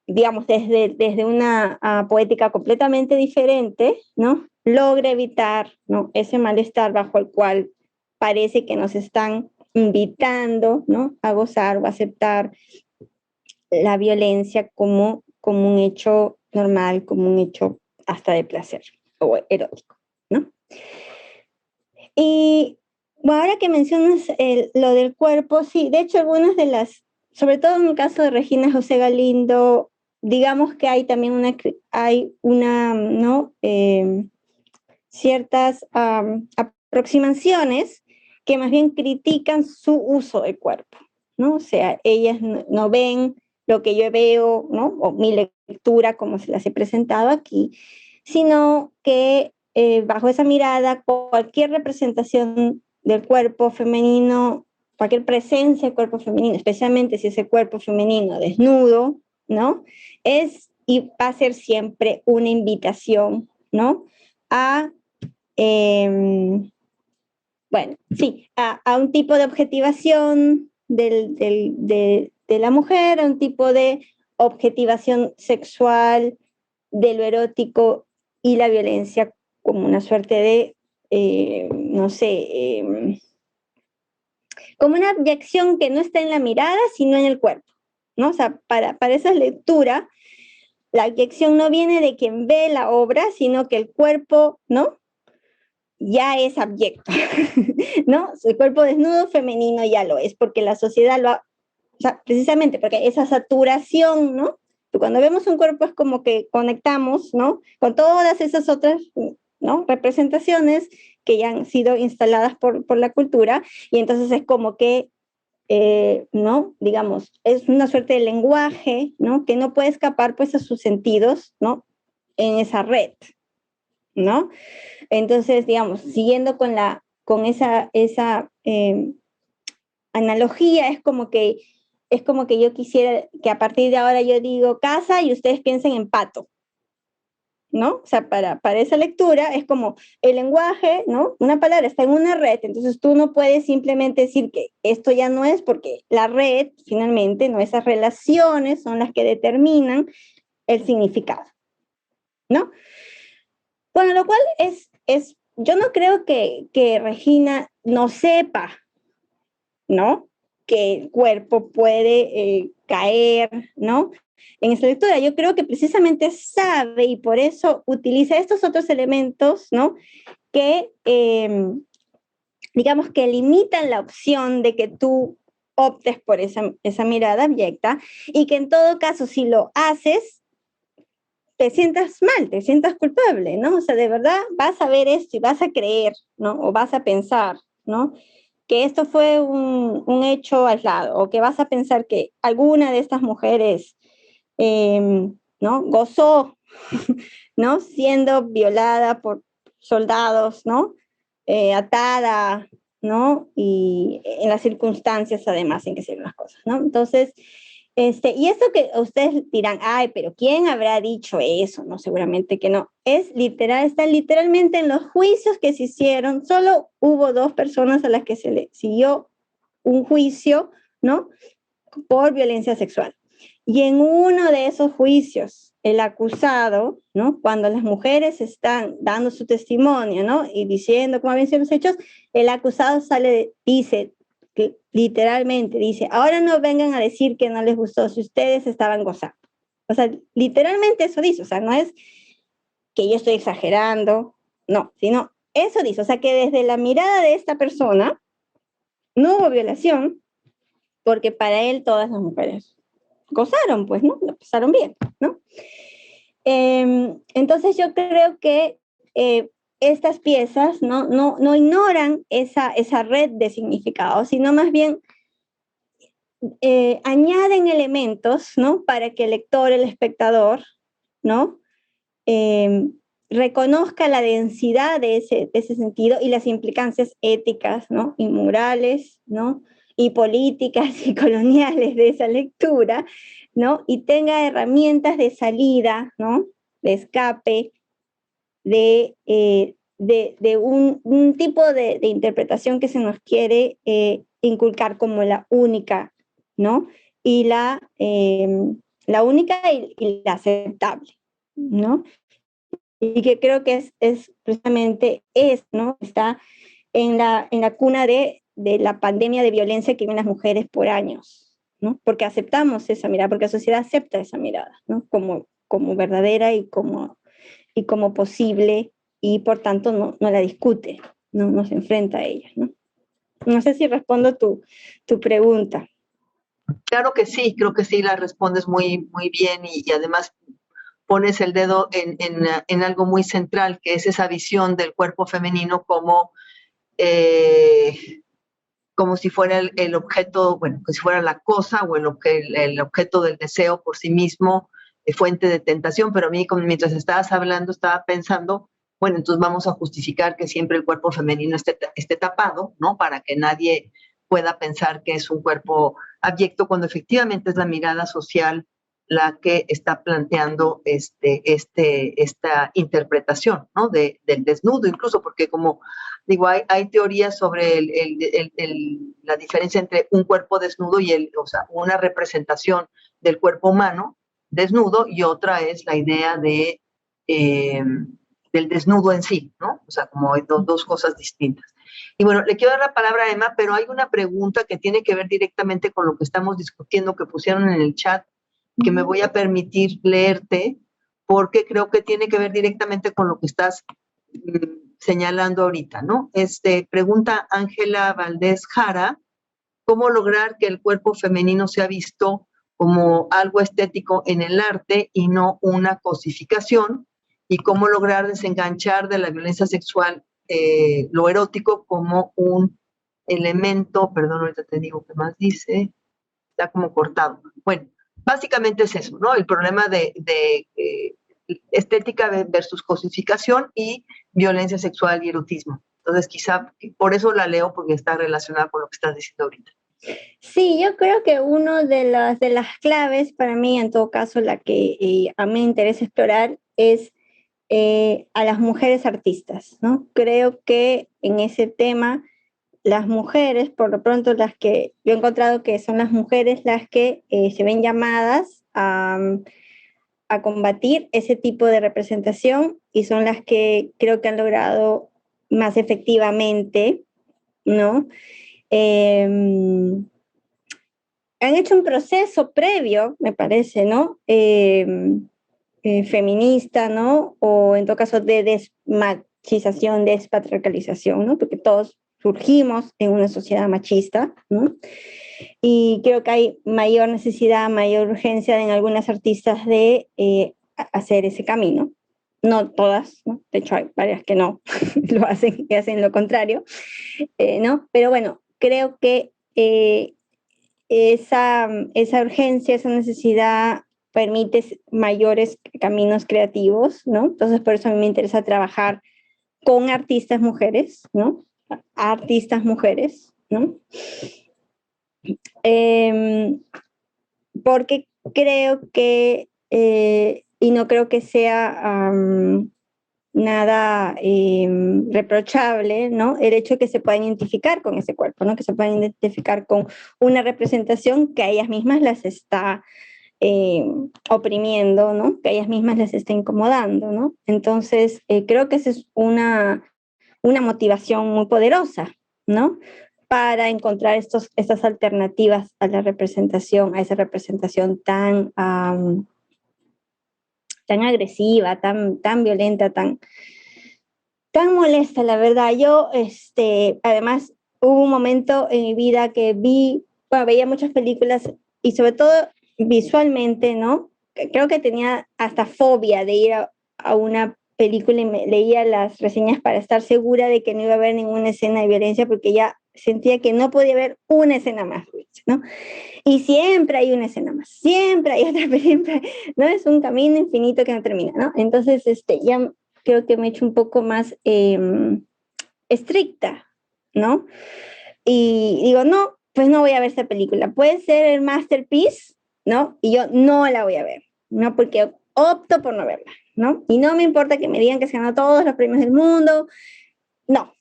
Digamos, desde una poética completamente diferente, ¿no? Logra evitar, ¿no? Ese malestar bajo el cual parece que nos están invitando, ¿no? A gozar o a aceptar la violencia como un hecho normal, como un hecho hasta de placer o erótico, ¿no? Y bueno, ahora que mencionas lo del cuerpo, sí, de hecho algunas de sobre todo en el caso de Regina José Galindo, digamos que hay también ¿no? Ciertas aproximaciones que más bien critican su uso del cuerpo, ¿no? O sea, ellas no ven lo que yo veo, ¿no? O mi lectura, como se las he presentado aquí, sino que bajo esa mirada, cualquier representación del cuerpo femenino, cualquier presencia del cuerpo femenino, especialmente si ese cuerpo femenino desnudo, ¿no? Y va a ser siempre una invitación, ¿no? A Bueno, sí, a un tipo de objetivación de la mujer, a un tipo de objetivación sexual, de lo erótico y la violencia como una suerte de, no sé, como una abyección que no está en la mirada, sino en el cuerpo, ¿no? O sea, para esa lectura, la abyección no viene de quien ve la obra, sino que el cuerpo, ¿no? Ya es abyecto, ¿no? El cuerpo desnudo femenino ya lo es, porque la sociedad lo ha, o sea, precisamente porque esa saturación, ¿no? Cuando vemos un cuerpo es como que conectamos, ¿no? Con todas esas otras, ¿no? Representaciones que ya han sido instaladas por la cultura, y entonces es como que, ¿no? Digamos, es una suerte de lenguaje, ¿no? Que no puede escapar pues a sus sentidos, ¿no? En esa red, ¿no? Entonces, digamos, siguiendo con esa analogía, es como que yo quisiera que a partir de ahora yo digo casa y ustedes piensen en pato, ¿no? O sea, para esa lectura es como el lenguaje, ¿no? Una palabra está en una red, entonces tú no puedes simplemente decir que esto ya no es, porque la red, finalmente, ¿no? Esas relaciones son las que determinan el significado, ¿no? Bueno, lo cual yo no creo que Regina no sepa, ¿no? Que el cuerpo puede caer, ¿no? En esa lectura, yo creo que precisamente sabe y por eso utiliza estos otros elementos, ¿no? Que, digamos, que limitan la opción de que tú optes por esa mirada abyecta, y que en todo caso, si lo haces, te sientas mal, te sientas culpable, ¿no? O sea, de verdad vas a ver esto y vas a creer, ¿no? O vas a pensar, ¿no? Que esto fue un hecho aislado, o que vas a pensar que alguna de estas mujeres, ¿no? Gozó, ¿no? Siendo violada por soldados, ¿no? Atada, ¿no? Y en las circunstancias además en que se ven las cosas, ¿no? Entonces, y esto que ustedes dirán, ay, pero ¿quién habrá dicho eso? No, seguramente que no. Es literal, está literalmente en los juicios que se hicieron. Solo hubo 2 personas a las que se le siguió un juicio, ¿no? Por violencia sexual. Y en uno de esos juicios, el acusado, ¿no? Cuando las mujeres están dando su testimonio, ¿no? Y diciendo cómo habían sido los hechos, el acusado dice, literalmente, dice, ahora no vengan a decir que no les gustó si ustedes estaban gozando. O sea, literalmente eso dice, o sea, no es que yo estoy exagerando, no, sino eso dice, o sea, que desde la mirada de esta persona no hubo violación, porque para él todas las mujeres gozaron, pues, ¿no? Lo pasaron bien, ¿no? Entonces yo creo que estas piezas no ignoran esa red de significados, sino más bien añaden elementos, ¿no? Para que el lector, el espectador, ¿no? Reconozca la densidad de ese sentido y las implicancias éticas, ¿no? Y morales, ¿no? Y políticas y coloniales de esa lectura, ¿no? Y tenga herramientas de salida, ¿no? De escape, de un tipo de interpretación que se nos quiere inculcar como la única, ¿no? Y la única y la aceptable, ¿no? Y que creo que es precisamente ¿no? Está en la cuna de la pandemia de violencia que viven las mujeres por años, ¿no? Porque aceptamos esa mirada, porque la sociedad acepta esa mirada, ¿no? Como verdadera y como posible, y por tanto no la discute, no se enfrenta a ella, ¿no? No sé si respondo tu pregunta. Claro que sí, creo que sí, la respondes muy, muy bien y además pones el dedo en algo muy central, que es esa visión del cuerpo femenino como si fuera el objeto, bueno, como si fuera la cosa o el objeto del deseo por sí mismo, fuente de tentación, pero a mí mientras estabas hablando estaba pensando, bueno, entonces vamos a justificar que siempre el cuerpo femenino esté tapado, ¿no? Para que nadie pueda pensar que es un cuerpo abyecto, cuando efectivamente es la mirada social la que está planteando esta interpretación, ¿no? Del desnudo, incluso, porque como digo, hay teorías sobre la diferencia entre un cuerpo desnudo y o sea, una representación del cuerpo humano desnudo, y otra es la idea del desnudo en sí, ¿no? O sea, como hay dos cosas distintas. Y bueno, le quiero dar la palabra a Emma, pero hay una pregunta que tiene que ver directamente con lo que estamos discutiendo, que pusieron en el chat, que me voy a permitir leerte, porque creo que tiene que ver directamente con lo que estás señalando ahorita, ¿no? Pregunta Ángela Valdés Jara, ¿cómo lograr que el cuerpo femenino sea visto como algo estético en el arte y no una cosificación? ¿Y cómo lograr desenganchar de la violencia sexual lo erótico como un elemento? Perdón, ahorita te digo qué más dice, está como cortado. Bueno, básicamente es eso, ¿no? El problema de estética versus cosificación y violencia sexual y erotismo. Entonces, quizá por eso la leo, porque está relacionada con lo que estás diciendo ahorita. Sí, yo creo que una de las claves para mí, en todo caso, la que a mí me interesa explorar es a las mujeres artistas, ¿no? Creo que en ese tema las mujeres, por lo pronto las que yo he encontrado que son las mujeres las que se ven llamadas a combatir ese tipo de representación, y son las que creo que han logrado más efectivamente, ¿no? Han hecho un proceso previo, me parece, ¿no? Feminista, ¿no? O en todo caso de desmachización, despatriarcalización, ¿no? Porque todos surgimos en una sociedad machista, ¿no? Y creo que hay mayor necesidad, mayor urgencia en algunas artistas de hacer ese camino. No todas, ¿no? De hecho hay varias que no lo hacen, que hacen lo contrario, ¿no? Pero bueno, creo que esa urgencia, esa necesidad permite mayores caminos creativos, ¿no? Entonces, por eso a mí me interesa trabajar con artistas mujeres, ¿no? Artistas mujeres, ¿no? Porque creo que, y no creo que sea nada reprochable, ¿no? El hecho de que se puedan identificar con ese cuerpo, ¿no? Que se puedan identificar con una representación que a ellas mismas las está oprimiendo, ¿no? Que a ellas mismas les está incomodando, ¿no? Entonces, creo que esa es una motivación muy poderosa, ¿no? Para encontrar estas alternativas a la representación, a esa representación tan agresiva, tan violenta, tan molesta, la verdad. Yo, además, hubo un momento en mi vida que veía muchas películas y sobre todo visualmente, ¿no? Creo que tenía hasta fobia de ir a una película y leía las reseñas para estar segura de que no iba a haber ninguna escena de violencia, porque ya sentía que no podía haber una escena más, ¿no? Y siempre hay una escena más, siempre hay otra, siempre, ¿no? Es un camino infinito que no termina, ¿no? Entonces, ya creo que me he hecho un poco más estricta, ¿no? Y digo, no, pues no voy a ver esta película. Puede ser el masterpiece, ¿no? Y yo no la voy a ver, ¿no? Porque opto por no verla, ¿no? Y no me importa que me digan que se ganó todos los premios del mundo. No,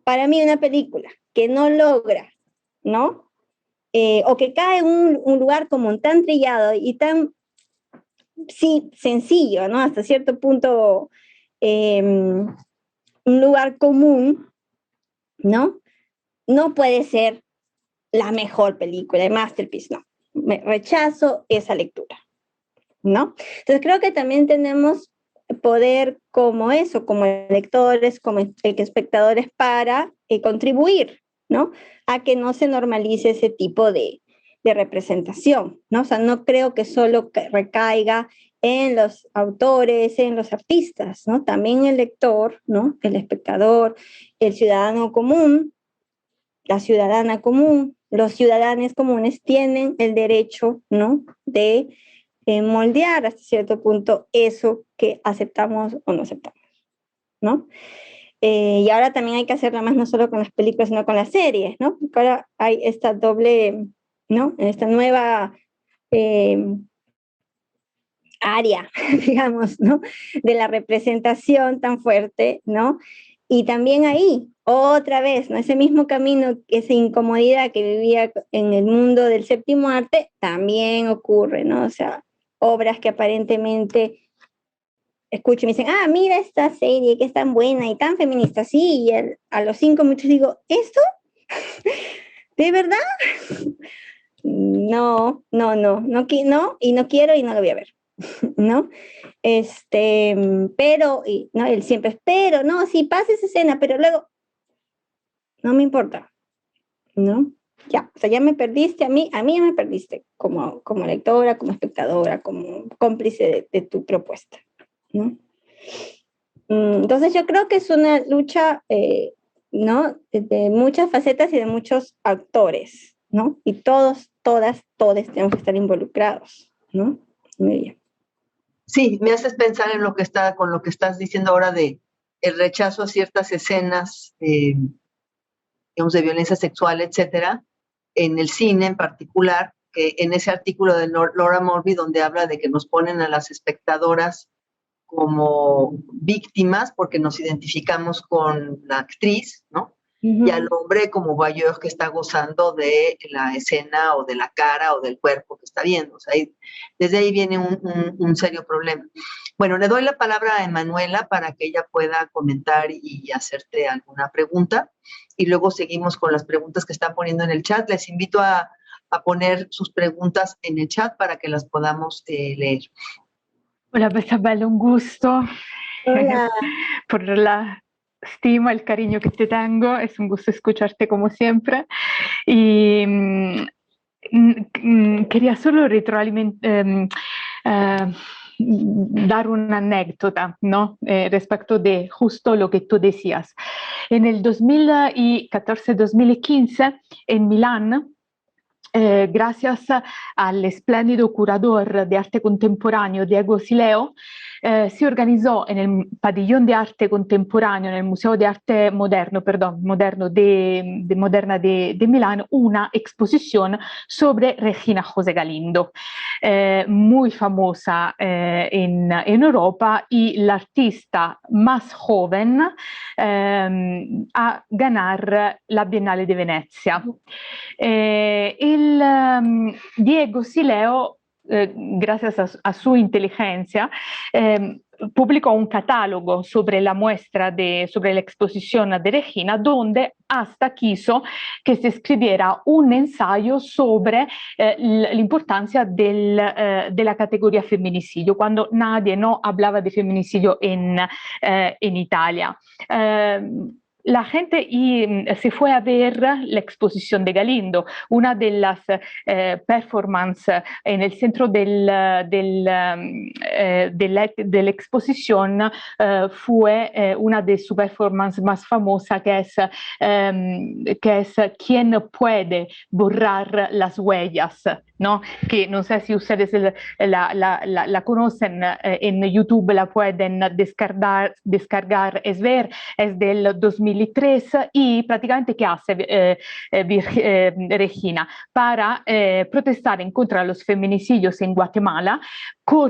para mí una película que no logra, ¿no? O que cae en un lugar como tan trillado y tan, sí, sencillo, ¿no? Hasta cierto punto, un lugar común, ¿no? No puede ser la mejor película, el masterpiece, no. Me rechazo esa lectura, ¿no? Entonces creo que también tenemos poder como eso, como lectores, como espectadores, para contribuir, ¿no? A que no se normalice ese tipo de representación, ¿no? O sea, no creo que solo recaiga en los autores, en los artistas, ¿no? También el lector, ¿no? El espectador, el ciudadano común, la ciudadana común, los ciudadanos comunes tienen el derecho, ¿no? De moldear hasta cierto punto eso que aceptamos o no aceptamos, ¿no? Y ahora también hay que hacerlo más no solo con las películas, sino con las series, ¿no? Porque ahora hay esta doble, ¿no? Esta nueva área, digamos, ¿no? De la representación tan fuerte, ¿no? Y también ahí, otra vez, ¿no? Ese mismo camino, esa incomodidad que vivía en el mundo del séptimo arte, también ocurre, ¿no? O sea, obras que aparentemente escucho y me dicen, ah, mira esta serie que es tan buena y tan feminista, sí, y a los 5 minutos digo, ¿esto? ¿De verdad? No, y no quiero y no lo voy a ver, ¿no? Pero, y, ¿no? Él siempre es, pero, no, sí, pasa esa escena, pero luego, no me importa, ¿no? Ya, o sea, ya me perdiste, a mí ya me perdiste, como lectora, como espectadora, como cómplice de tu propuesta, ¿no? Entonces yo creo que es una lucha, ¿no? De muchas facetas y de muchos actores, ¿no? Y todos tenemos que estar involucrados, ¿no? Muy bien. Sí, me haces pensar en con lo que estás diciendo ahora de el rechazo a ciertas escenas, digamos, de violencia sexual, etcétera, en el cine en particular, que en ese artículo de Laura Mulvey, donde habla de que nos ponen a las espectadoras como víctimas porque nos identificamos con la actriz, ¿no? Y al hombre como voyeur que está gozando de la escena o de la cara o del cuerpo que está viendo. O sea, desde ahí viene un serio problema. Bueno, le doy la palabra a Emanuela para que ella pueda comentar y hacerte alguna pregunta. Y luego seguimos con las preguntas que están poniendo en el chat. Les invito a poner sus preguntas en el chat para que las podamos leer. Hola Isabel, un gusto. Hola. Por la estima, el cariño que te tengo, es un gusto escucharte como siempre. Y quería solo dar una anécdota, ¿no? Respecto de justo lo que tú decías. En el 2014-2015, en Milán, gracias al espléndido curador de arte contemporáneo Diego Sileo, se organizó en el pabellón de arte contemporáneo, en el Museo de Arte Moderna de Milán, una exposición sobre Regina José Galindo, muy famosa en Europa y la artista más joven a ganar la Biennale de Venecia. Diego Sileo, gracias a su inteligencia, publicó un catálogo sobre la muestra, sobre la exposición de Regina, donde hasta quiso que se escribiera un ensayo sobre la importancia de la categoría feminicidio, cuando nadie no hablaba de feminicidio en Italia. La gente se fue a ver la exposición de Galindo, una de las performances en el centro de la exposición fue una de sus performances más famosas, que es ¿Quién puede borrar las huellas? ¿No? Que no sé si ustedes la conocen, en YouTube la pueden descargar, es ver, es del 2003 y prácticamente ¿qué hace Regina? Para protestar en contra de los feminicidios en Guatemala,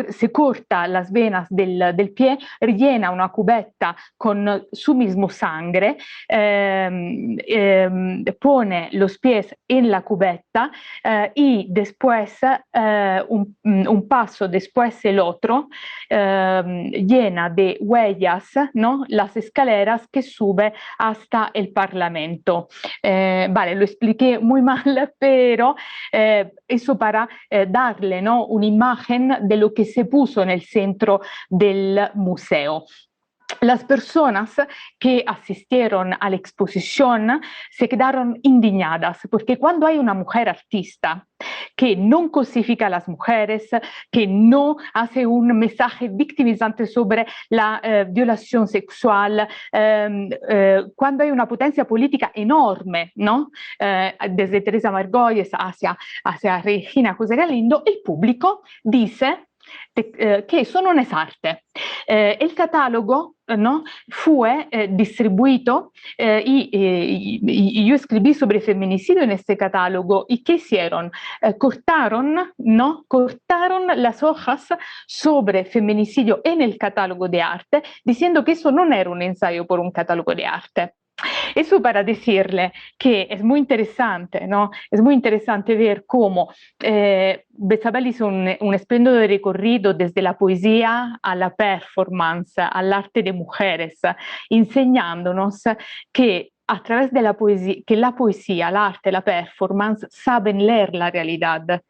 se corta las venas del pie, rellena una cubeta con su mismo sangre, pone los pies en la cubeta y después un paso después el otro, llena de huellas, ¿no? Las escaleras que sube hasta el Parlamento. Vale, lo expliqué muy mal, pero eso para darle, ¿no? Una imagen de lo que se puso en el centro del museo. Las personas que asistieron a la exposición se quedaron indignadas, porque cuando hay una mujer artista que no cosifica a las mujeres, que no hace un mensaje victimizante sobre la violación sexual, cuando hay una potencia política enorme, ¿no? Desde Teresa Margolles hacia Regina José Galindo, el público dice: che eso non è arte. Il catalogo, ¿no?, fue distribuito y yo escribí sobre feminicidio en este catálogo. ¿Y qué hicieron? Cortaron las hojas sobre feminicidio en el catálogo de arte, diciendo que eso no era un ensayo por un catálogo de arte. Eso para decirle que es muy interesante, ¿no? Es muy interesante ver cómo Betzabel hizo un espléndido recorrido desde la poesía a la performance, al arte de mujeres, enseñándonos que a través de la poesía, que la poesía, el arte, la performance saben leer la realidad,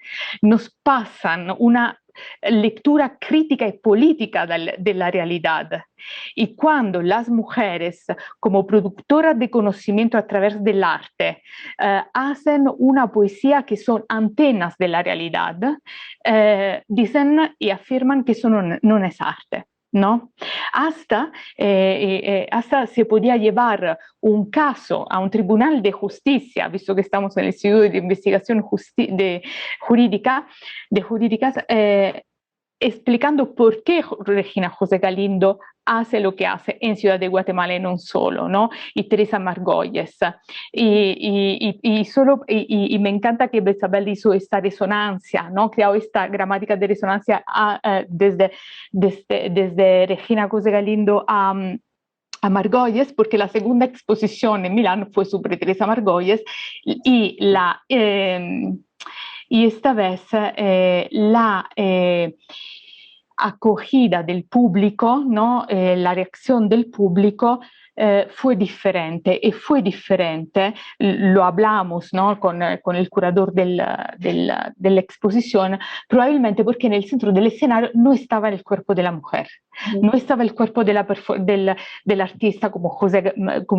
nos pasan una lectura crítica y política de la realidad. Y cuando las mujeres, como productoras de conocimiento a través del arte, hacen una poesía que son antenas de la realidad, dicen y afirman que eso no es arte. ¿No? Hasta se podía llevar un caso a un tribunal de justicia, visto que estamos en el Instituto de Investigación Jurídicas, explicando por qué Regina José Galindo hace lo que hace en Ciudad de Guatemala y no solo, ¿no? Y Teresa Margolles. Y me encanta que Betzabel hizo esta resonancia, ¿no? Creó esta gramática de resonancia desde Regina José Galindo a Margolles, porque la segunda exposición en Milán fue sobre Teresa Margolles y esta vez la acogida del público, ¿no? La reacción del público fue diferente, lo hablamos, ¿no?, con el curador de la exposición, probablemente porque en el centro del escenario no estaba el cuerpo de la mujer, no estaba el cuerpo del artista como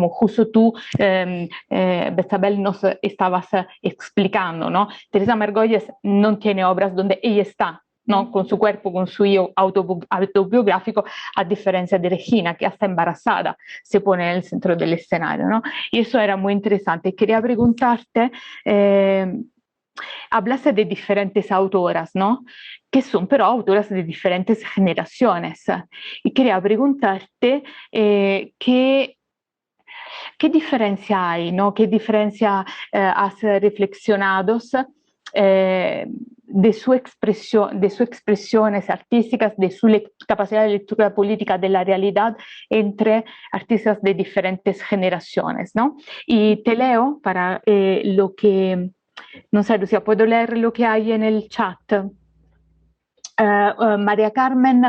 justo tú, Betzabel, nos estabas explicando, ¿no? Teresa Margolles no tiene obras donde ella está, ¿no?, con su cuerpo, con su yo autobiográfico, a diferencia de Regina, que hasta embarazada se pone en el centro del escenario, ¿no? Y eso era muy interesante. Quería preguntarte, hablaste de diferentes autoras, ¿no?, que son pero autoras de diferentes generaciones. Y quería preguntarte qué diferencia hay, ¿no? ¿Qué diferencia has reflexionado de sus expresiones artísticas, de su capacidad de lectura política de la realidad entre artistas de diferentes generaciones, ¿no? Y te leo para lo que, no sé, Lucía, puedo leer lo que hay en el chat. María Carmen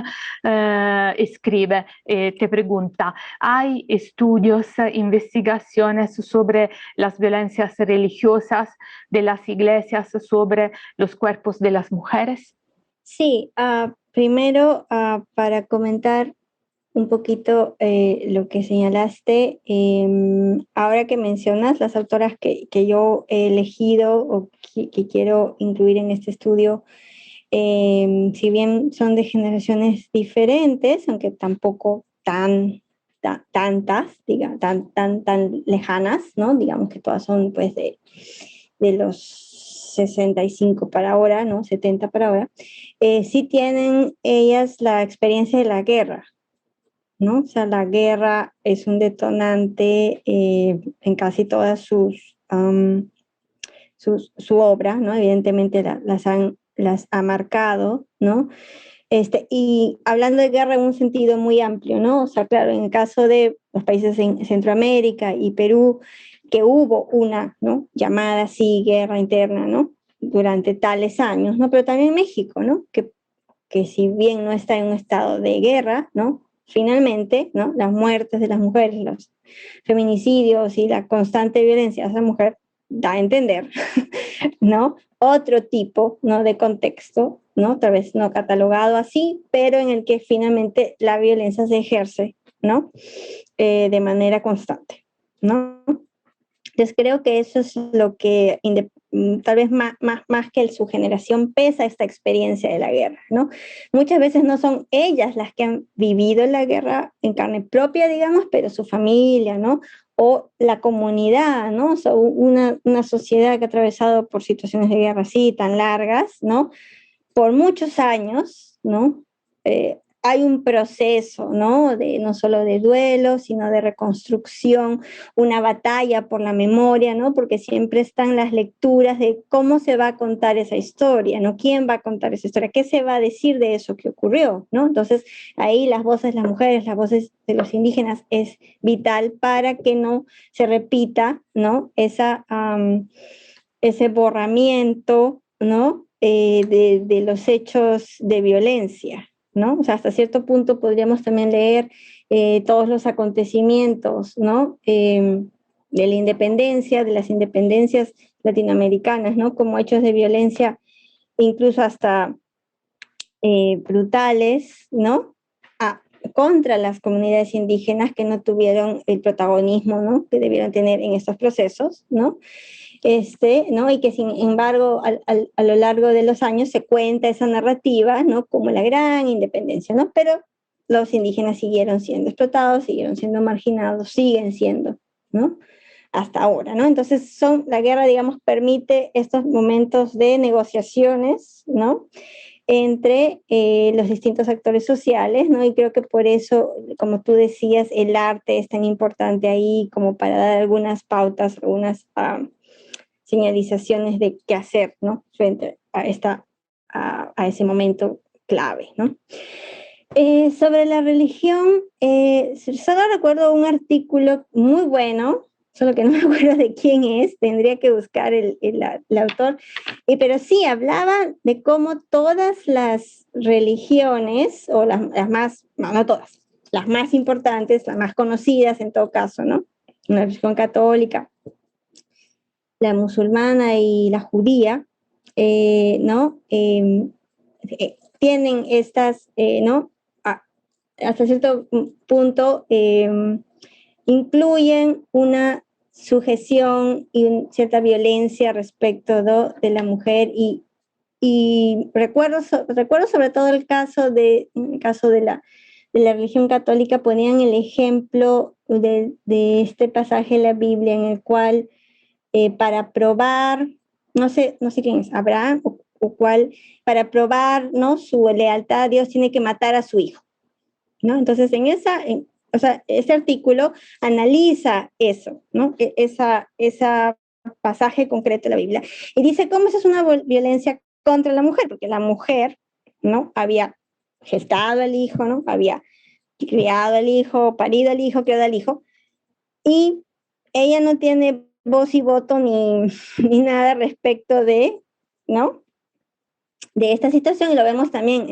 escribe, te pregunta, ¿hay estudios, investigaciones sobre las violencias religiosas de las iglesias sobre los cuerpos de las mujeres? Sí, primero para comentar un poquito lo que señalaste, ahora que mencionas las autoras que yo he elegido o que quiero incluir en este estudio, si bien son de generaciones diferentes, aunque tampoco tan lejanas, ¿no? Digamos que todas son pues de los 65 para ahora, ¿no? 70 para ahora, sí tienen ellas la experiencia de la guerra, ¿no? O sea, la guerra es un detonante en casi todas su obra, ¿no? Evidentemente las ha marcado, ¿no? Y hablando de guerra en un sentido muy amplio, ¿no? O sea, claro, en el caso de los países en Centroamérica y Perú, que hubo una, ¿no?, llamada así guerra interna, ¿no?, durante tales años, ¿no? Pero también México, ¿no?, que si bien no está en un estado de guerra, ¿no?, finalmente, ¿no?, las muertes de las mujeres, los feminicidios y la constante violencia hacia la mujer da a entender, ¿no?, otro tipo, ¿no?, de contexto, ¿no?, tal vez no catalogado así, pero en el que finalmente la violencia se ejerce, ¿no?, de manera constante, ¿no? Entonces creo que eso es lo que tal vez más que su generación pesa esta experiencia de la guerra, ¿no? Muchas veces no son ellas las que han vivido la guerra en carne propia, digamos, pero su familia, ¿no?, o la comunidad, ¿no? O sea, una sociedad que ha atravesado por situaciones de guerra así tan largas, ¿no?, por muchos años, ¿no? Hay un proceso, ¿no? No solo de duelo, sino de reconstrucción, una batalla por la memoria, ¿no? Porque siempre están las lecturas de cómo se va a contar esa historia, ¿no? ¿Quién va a contar esa historia? ¿Qué se va a decir de eso que ocurrió, ¿no? Entonces, ahí las voces de las mujeres, las voces de los indígenas es vital para que no se repita, ¿no? Ese borramiento, ¿no? De los hechos de violencia, ¿no? O sea, hasta cierto punto podríamos también leer todos los acontecimientos, ¿no? De la independencia, de las independencias latinoamericanas, ¿no? Como hechos de violencia, incluso hasta brutales, ¿no? Contra las comunidades indígenas que no tuvieron el protagonismo, ¿no? Que debieron tener en estos procesos, ¿no? ¿No? Y que sin embargo a lo largo de los años se cuenta esa narrativa, ¿no? Como la gran independencia, ¿no? Pero los indígenas siguieron siendo explotados, siguieron siendo marginados, siguen siendo, ¿no? Hasta ahora, ¿no? Entonces la guerra, digamos, permite estos momentos de negociaciones, ¿no? Entre los distintos actores sociales, ¿no? Y creo que por eso, como tú decías, el arte es tan importante ahí como para dar algunas pautas, algunas señalizaciones de qué hacer, ¿no? Frente a ese momento clave, ¿no? Sobre la religión, solo recuerdo un artículo muy bueno, solo que no me acuerdo de quién es, tendría que buscar el autor, pero sí hablaba de cómo todas las religiones, o las más, no todas, las más importantes, las más conocidas en todo caso, ¿no? La religión católica, la musulmana y la judía, ¿no? Tienen estas, ¿no? Hasta cierto punto incluyen una sujeción y cierta violencia respecto de la mujer y recuerdo sobre todo el caso de la religión católica, ponían el ejemplo de este pasaje de la Biblia en el cual para probar, no sé quién es, Abraham o cuál, para probar, ¿no? Su lealtad a Dios tiene que matar a su hijo, ¿no? Entonces o sea, ese artículo analiza eso, ¿no? Esa pasaje concreto de la Biblia y dice cómo eso es una violencia contra la mujer, porque la mujer, ¿no? Había gestado al hijo, ¿no? Había criado al hijo, parido al hijo, criado al hijo, y ella no tiene voz y voto ni nada respecto de, ¿no? De esta situación, y lo vemos también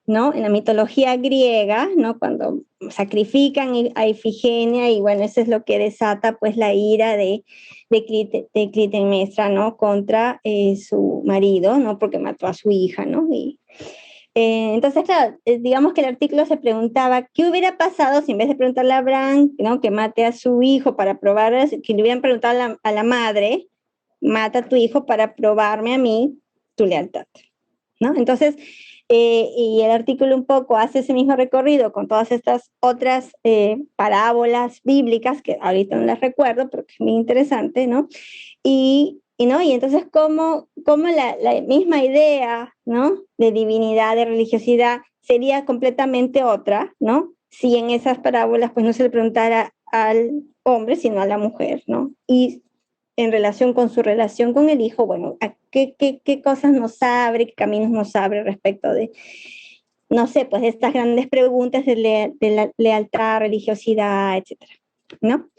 ¿no? En la mitología griega, ¿no? Cuando sacrifican a Ifigenia, y bueno, eso es lo que desata pues la ira de Clitemnestra, ¿no? Contra su marido, ¿no? Porque mató a su hija, ¿no? Entonces, claro, digamos que el artículo se preguntaba qué hubiera pasado si en vez de preguntarle a Abraham, ¿no? Que mate a su hijo para probar, que le hubieran preguntado a la madre, mata a tu hijo para probarme a mí tu lealtad, ¿no? Entonces, y el artículo un poco hace ese mismo recorrido con todas estas otras parábolas bíblicas, que ahorita no las recuerdo, pero que es muy interesante, ¿no? ¿no? Y entonces, ¿cómo la misma idea, ¿no? De divinidad, de religiosidad, sería completamente otra, ¿no? Si en esas parábolas, pues no se le preguntara al hombre, sino a la mujer, ¿no? Y en relación con su relación con el hijo, bueno, ¿qué cosas nos abre, qué caminos nos abre respecto de, no sé, pues de estas grandes preguntas de la lealtad, religiosidad, etcétera, ¿no?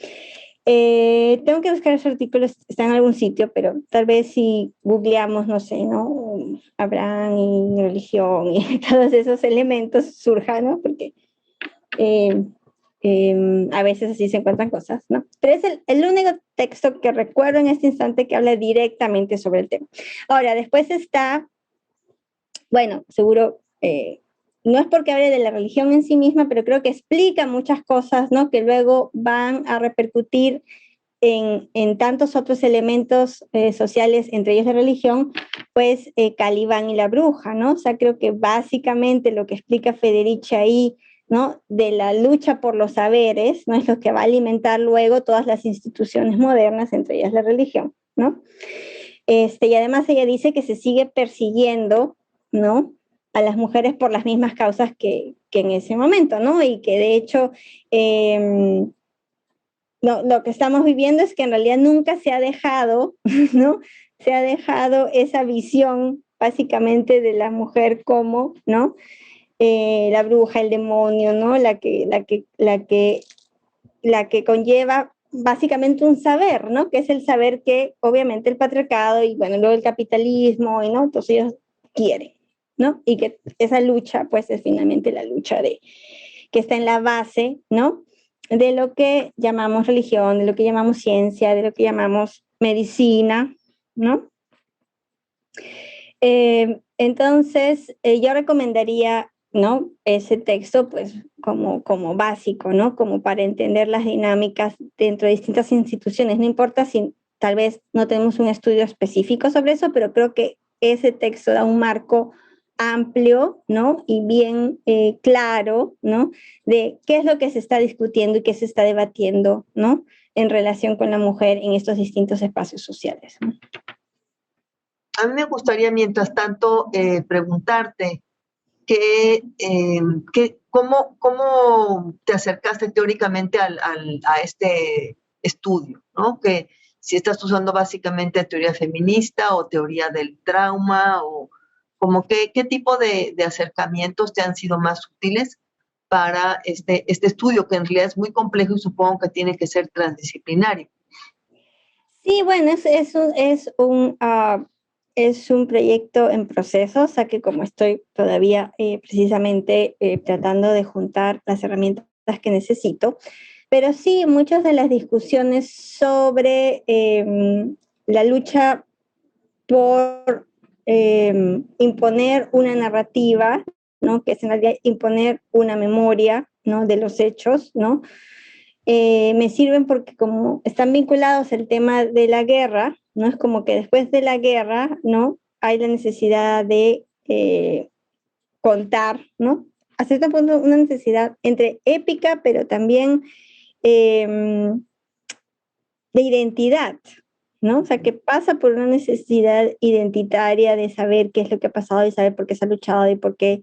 Tengo que buscar ese artículo, está en algún sitio, pero tal vez si googleamos, no sé, ¿no? Abraham y religión y todos esos elementos surjan, ¿no? Porque a veces así se encuentran cosas, ¿no? Pero es el único texto que recuerdo en este instante que habla directamente sobre el tema. Ahora, después está, bueno, seguro, no es porque hable de la religión en sí misma, pero creo que explica muchas cosas, ¿no? Que luego van a repercutir en tantos otros elementos sociales, entre ellos la religión, pues Calibán y la bruja, ¿no? O sea, creo que básicamente lo que explica Federici ahí, ¿no? De la lucha por los saberes, ¿no? Es lo que va a alimentar luego todas las instituciones modernas, entre ellas la religión, ¿no? Y además ella dice que se sigue persiguiendo, ¿no? las mujeres por las mismas causas que en ese momento, ¿no? Y que de hecho lo que estamos viviendo es que en realidad nunca se ha dejado, ¿no? Se ha dejado esa visión básicamente de la mujer como, ¿no? La bruja, el demonio, ¿no? La que conlleva básicamente un saber, ¿no? Que es el saber que obviamente el patriarcado y bueno, luego el capitalismo, y ¿no? Entonces ellos quieren, ¿no? Y que esa lucha, pues es finalmente la lucha que está en la base, ¿no? De lo que llamamos religión, de lo que llamamos ciencia, de lo que llamamos medicina, ¿no? Entonces, yo recomendaría, ¿no? Ese texto, pues, como básico, ¿no? Como para entender las dinámicas dentro de distintas instituciones. No importa si tal vez no tenemos un estudio específico sobre eso, pero creo que ese texto da un marco amplio, ¿no? Y bien claro, ¿no? De qué es lo que se está discutiendo y qué se está debatiendo, ¿no? En relación con la mujer en estos distintos espacios sociales, ¿no? A mí me gustaría, mientras tanto, preguntarte cómo te acercaste teóricamente a este estudio, ¿no? Que si estás usando básicamente teoría feminista o teoría del trauma, o como qué tipo de acercamientos te han sido más útiles para este estudio, que en realidad es muy complejo y supongo que tiene que ser transdisciplinario. Sí, bueno, es un proyecto en proceso, o sea que como estoy todavía precisamente tratando de juntar las herramientas que necesito, pero sí, muchas de las discusiones sobre la lucha por imponer una narrativa, ¿no? Que es en realidad imponer una memoria, ¿no? De los hechos, ¿no? Me sirven porque como están vinculados al tema de la guerra, ¿no? Es como que después de la guerra, ¿no? Hay la necesidad de contar, ¿no? A cierto punto una necesidad entre épica, pero también de identidad, ¿no? O sea, que pasa por una necesidad identitaria de saber qué es lo que ha pasado, y saber por qué se ha luchado y por qué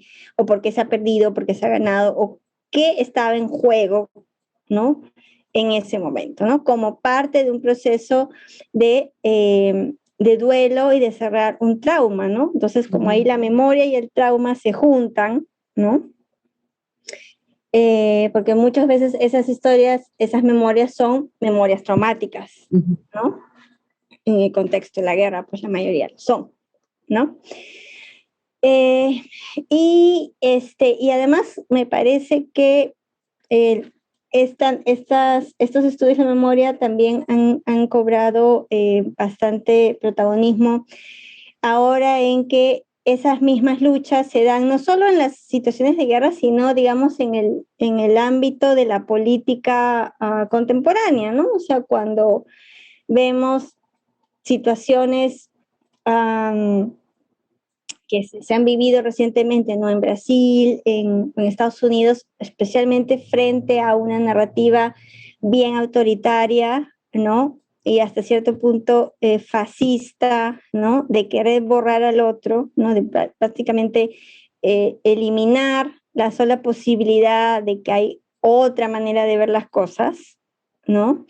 se ha perdido, por qué se ha ganado, o qué estaba en juego, ¿no? En ese momento, ¿no? Como parte de un proceso de duelo y de cerrar un trauma, ¿no? Entonces, como ahí la memoria y el trauma se juntan, ¿no? Porque muchas veces esas historias, esas memorias son memorias traumáticas, ¿no? En el contexto de la guerra, pues la mayoría lo son, ¿no? Y además me parece que estos estudios de memoria también han cobrado bastante protagonismo ahora en que esas mismas luchas se dan no solo en las situaciones de guerra, sino, digamos, en el ámbito de la política contemporánea, ¿no? O sea, cuando vemos situaciones que se han vivido recientemente, ¿no? En Brasil, en Estados Unidos, especialmente frente a una narrativa bien autoritaria, ¿no? Y hasta cierto punto fascista, ¿no? De querer borrar al otro, ¿no? De prácticamente eliminar la sola posibilidad de que hay otra manera de ver las cosas, ¿no?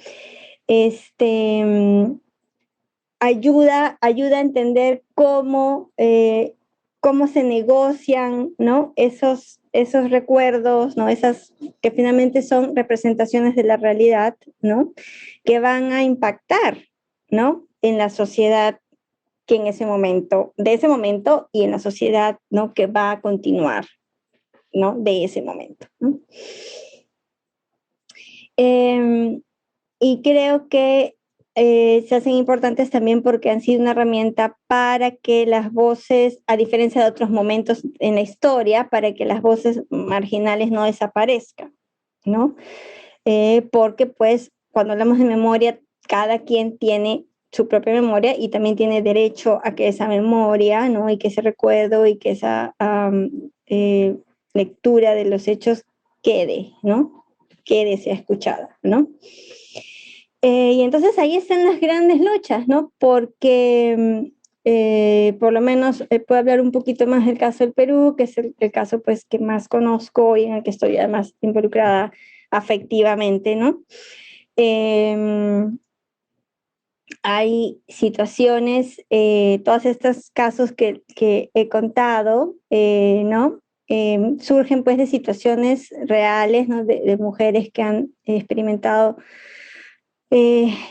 Ayuda a entender cómo se negocian, ¿no? esos recuerdos, ¿no? Esas que finalmente son representaciones de la realidad, ¿no? Que van a impactar, ¿no? En la sociedad que de ese momento y en la sociedad, ¿no? Que va a continuar, ¿no? De ese momento, ¿no? Y creo que se hacen importantes también porque han sido una herramienta para que las voces, a diferencia de otros momentos en la historia, para que las voces marginales no desaparezcan, ¿no? Porque pues cuando hablamos de memoria, cada quien tiene su propia memoria y también tiene derecho a que esa memoria, ¿no? Y que ese recuerdo y que esa lectura de los hechos quede, ¿no? Sea escuchada, ¿no? Y entonces ahí están las grandes luchas, ¿no? Porque por lo menos puedo hablar un poquito más del caso del Perú, que es el caso pues que más conozco y en el que estoy además involucrada afectivamente, ¿no? Hay situaciones, todos estos casos que he contado, ¿no? Surgen pues de situaciones reales, ¿no? De mujeres que han experimentado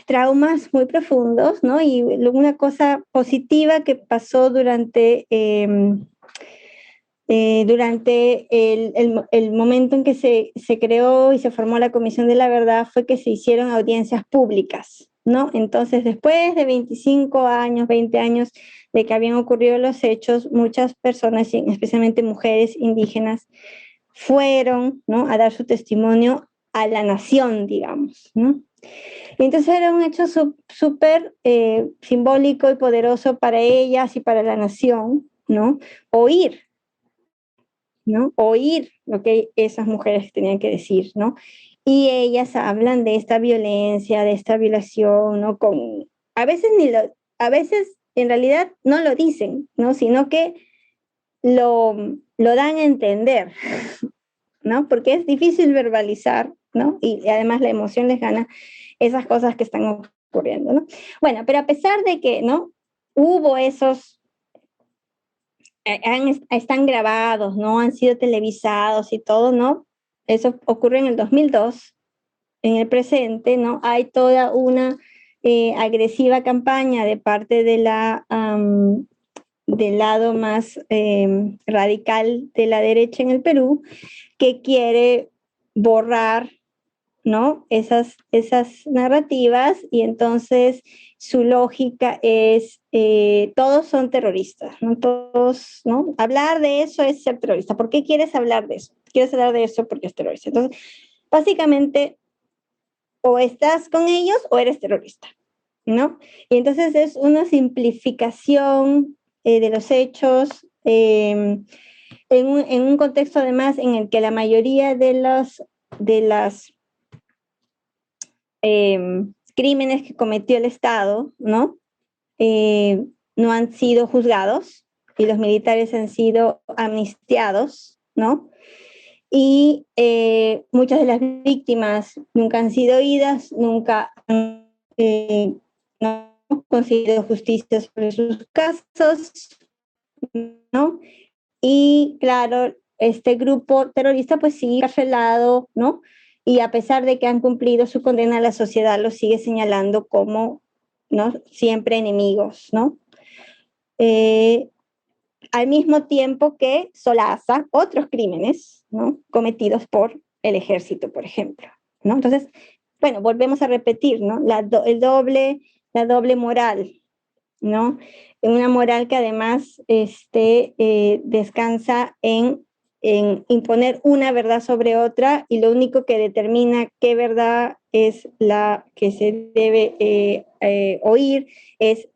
traumas muy profundos, ¿no? Y una cosa positiva que pasó durante el momento en que se creó y se formó la Comisión de la Verdad fue que se hicieron audiencias públicas, ¿no? Entonces, después de 25 años, 20 años de que habían ocurrido los hechos, muchas personas, especialmente mujeres indígenas, fueron, ¿no?, a dar su testimonio a la nación, digamos, ¿no? Y entonces era un hecho súper simbólico y poderoso para ellas y para la nación, ¿no? Oír, ¿no? Oír lo que esas mujeres tenían que decir, ¿no? Y ellas hablan de esta violencia, de esta violación, ¿no? A veces a veces en realidad no lo dicen, ¿no? Sino que lo dan a entender, ¿no? Porque es difícil verbalizar, ¿no? Y además la emoción les gana esas cosas que están ocurriendo, ¿no? Bueno, pero a pesar de que, ¿no?, hubo esos, están grabados, ¿no?, han sido televisados y todo, ¿no? Eso ocurre en el 2002. En el presente, ¿no?, hay toda una agresiva campaña de parte de del lado más radical de la derecha en el Perú, que quiere borrar, ¿no?, esas narrativas, y entonces su lógica es todos son terroristas, ¿no? Todos, ¿no? Hablar de eso es ser terrorista. ¿Por qué quieres hablar de eso? Quieres hablar de eso porque es terrorista. Entonces, básicamente, o estás con ellos o eres terrorista, ¿no? Y entonces es una simplificación de los hechos, en un contexto además en el que la mayoría de las crímenes que cometió el Estado, ¿no? No han sido juzgados y los militares han sido amnistiados, ¿no? Y muchas de las víctimas nunca han sido oídas, nunca han no conseguido justicia sobre sus casos, ¿no? Y claro, este grupo terrorista pues sigue encarcelado, ¿no? Y a pesar de que han cumplido su condena, la sociedad los sigue señalando como, ¿no?, siempre enemigos, ¿no? Al mismo tiempo que solaza otros crímenes, ¿no?, cometidos por el ejército, por ejemplo, ¿no? Entonces, bueno, volvemos a repetir, ¿no?, la doble moral, ¿no? Una moral que además descansa en imponer una verdad sobre otra, y lo único que determina qué verdad es la que se debe oír es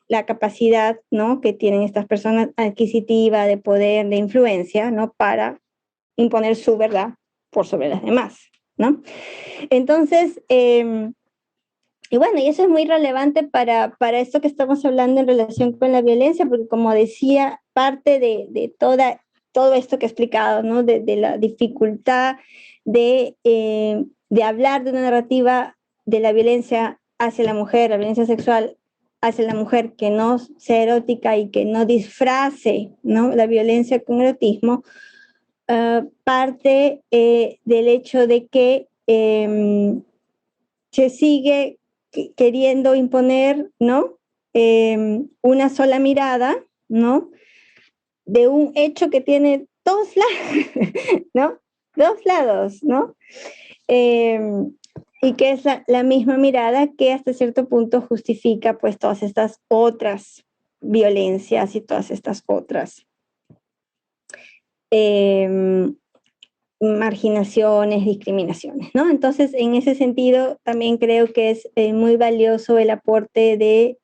la capacidad, ¿no?, que tienen estas personas adquisitiva, de poder, de influencia, ¿no?, para imponer su verdad por sobre las demás, ¿no? Entonces, y bueno, y eso es muy relevante para esto que estamos hablando en relación con la violencia, porque como decía, parte de todo esto que he explicado, ¿no?, de la dificultad de hablar de una narrativa de la violencia hacia la mujer, la violencia sexual hacia la mujer, que no sea erótica y que no disfrace, ¿no?, la violencia con erotismo, parte del hecho de que se sigue queriendo imponer, ¿no?, una sola mirada, ¿no?, de un hecho que tiene dos lados, ¿no? Dos lados, ¿no? Y que es la misma mirada que hasta cierto punto justifica pues todas estas otras violencias y todas estas otras marginaciones, discriminaciones, ¿no? Entonces, en ese sentido, también creo que es muy valioso el aporte de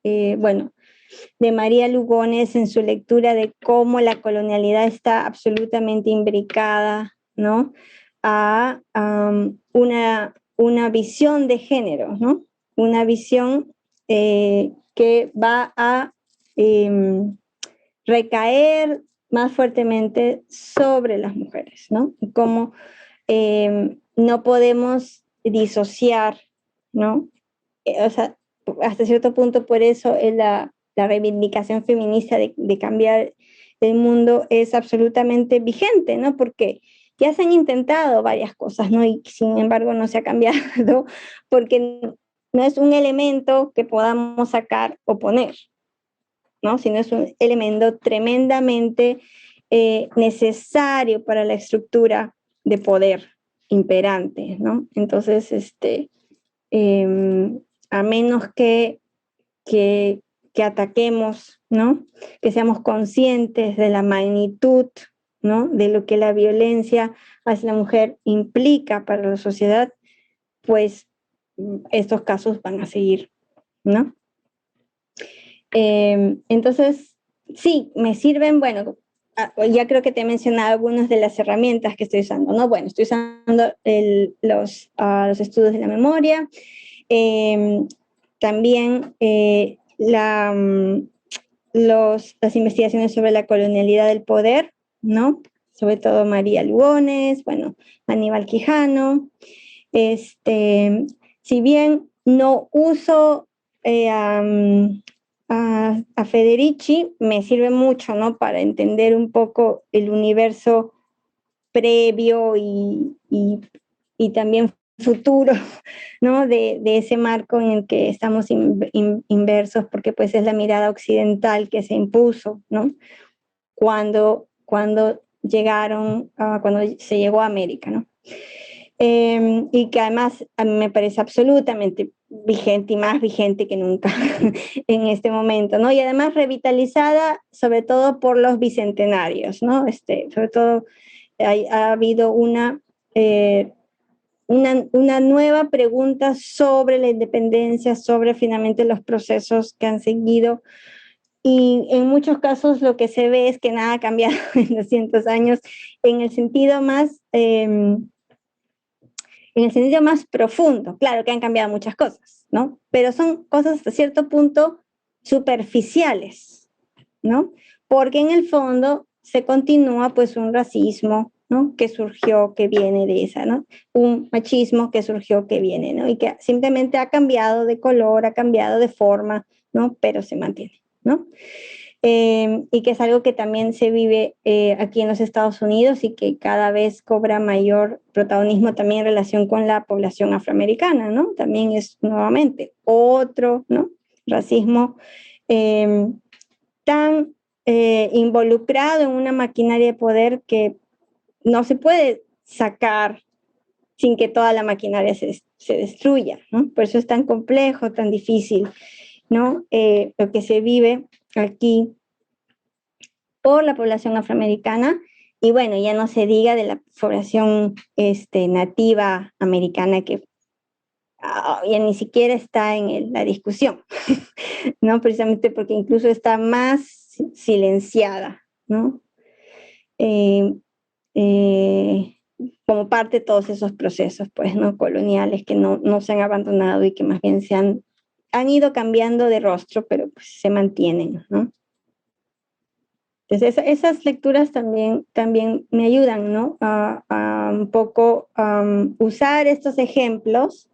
María Lugones en su lectura de cómo la colonialidad está absolutamente imbricada, ¿no?, a una visión de género, ¿no? Una visión que va a recaer más fuertemente sobre las mujeres, ¿no? Y cómo no podemos disociar, ¿no? O sea, hasta cierto punto por eso es la reivindicación feminista de cambiar el mundo es absolutamente vigente, ¿no? Porque ya se han intentado varias cosas, ¿no? Y sin embargo no se ha cambiado porque no es un elemento que podamos sacar o poner, ¿no? Sino es un elemento tremendamente necesario para la estructura de poder imperante, ¿no? Entonces, a menos que ataquemos, ¿no? Que seamos conscientes de la magnitud, ¿no? De lo que la violencia hacia la mujer implica para la sociedad, pues estos casos van a seguir, ¿no? Entonces, sí, me sirven, bueno, ya creo que te he mencionado algunas de las herramientas que estoy usando, ¿no? Bueno, estoy usando los estudios de la memoria, también las investigaciones sobre la colonialidad del poder, ¿no? Sobre todo María Lugones, bueno, Aníbal Quijano. Si bien no uso a Federici, me sirve mucho, ¿no? Para entender un poco el universo previo y también futuro, ¿no? De ese marco en el que estamos inversos, porque pues es la mirada occidental que se impuso, ¿no? Cuando llegaron, cuando se llegó a América, ¿no? Y que además a mí me parece absolutamente vigente y más vigente que nunca en este momento, ¿no? Y además revitalizada sobre todo por los bicentenarios, ¿no? Sobre todo ha habido una nueva pregunta sobre la independencia, sobre finalmente los procesos que han seguido. Y en muchos casos lo que se ve es que nada ha cambiado en 200 años en el sentido más profundo. Claro que han cambiado muchas cosas, ¿no? Pero son cosas hasta cierto punto superficiales, ¿no? Porque en el fondo se continúa pues un racismo, ¿no? Que surgió, que viene de esa, ¿no? Un machismo que surgió, que viene, ¿no? Y que simplemente ha cambiado de color, ha cambiado de forma, ¿no? Pero se mantiene, ¿no? Y que es algo que también se vive aquí en los Estados Unidos y que cada vez cobra mayor protagonismo también en relación con la población afroamericana, ¿no? También es nuevamente otro, ¿no? Racismo tan involucrado en una maquinaria de poder que no se puede sacar sin que toda la maquinaria se destruya, ¿no? Por eso es tan complejo, tan difícil, ¿no? Lo que se vive aquí por la población afroamericana y bueno, ya no se diga de la población nativa americana que ya ni siquiera está en la discusión, ¿no? Precisamente porque incluso está más silenciada, ¿no? Como parte de todos esos procesos, pues, ¿no? Coloniales que no se han abandonado y que más bien han ido cambiando de rostro, pero pues se mantienen, ¿no? Entonces, esas lecturas también me ayudan, ¿no? A un poco usar estos ejemplos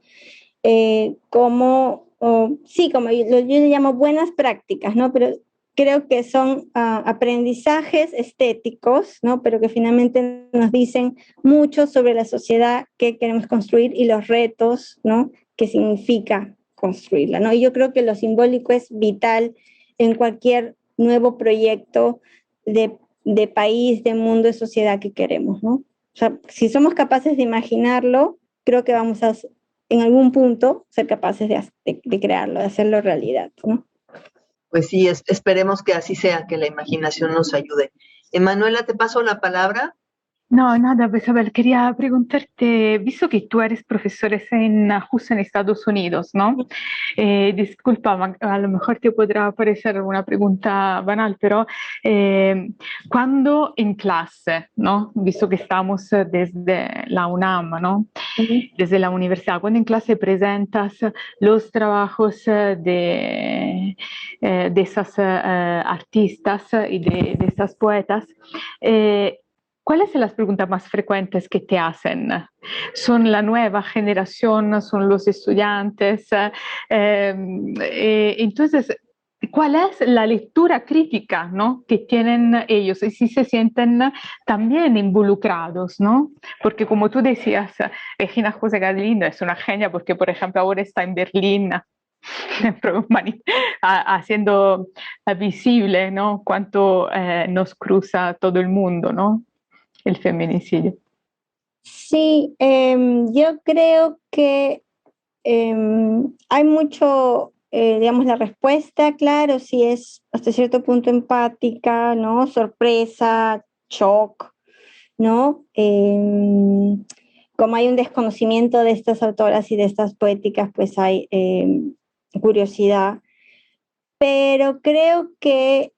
como yo le llamo buenas prácticas, ¿no? Pero creo que son aprendizajes estéticos, ¿no? Pero que finalmente nos dicen mucho sobre la sociedad que queremos construir y los retos, ¿no? Que significa construirla, ¿no? Y yo creo que lo simbólico es vital en cualquier nuevo proyecto de país, de mundo, de sociedad que queremos, ¿no? O sea, si somos capaces de imaginarlo, creo que vamos a, en algún punto, ser capaces de crearlo, de hacerlo realidad, ¿no? Pues sí, esperemos que así sea, que la imaginación nos ayude. Emanuela, te paso la palabra. No, nada, Isabel, quería preguntarte, visto que tú eres profesora justo en Estados Unidos, ¿no? Disculpa, a lo mejor te podrá parecer una pregunta banal, pero cuando en clase, ¿no? Visto que estamos desde la UNAM, ¿no? Desde la universidad, cuando en clase presentas los trabajos de esas artistas y de esas poetas, ¿cuáles son las preguntas más frecuentes que te hacen? ¿Son la nueva generación? ¿Son los estudiantes? Entonces, ¿cuál es la lectura crítica, ¿no? que tienen ellos y si se sienten también involucrados, ¿no? Porque como tú decías, Regina José Galindo es una genia porque, por ejemplo, ahora está en Berlín haciendo visible, ¿no? Cuánto nos cruza todo el mundo, ¿no? El feminicidio. Sí, yo creo que hay mucho, digamos, la respuesta, claro, sí es hasta cierto punto empática, ¿no? Sorpresa, shock, ¿no? Como hay un desconocimiento de estas autoras y de estas poéticas, pues hay curiosidad. Pero creo que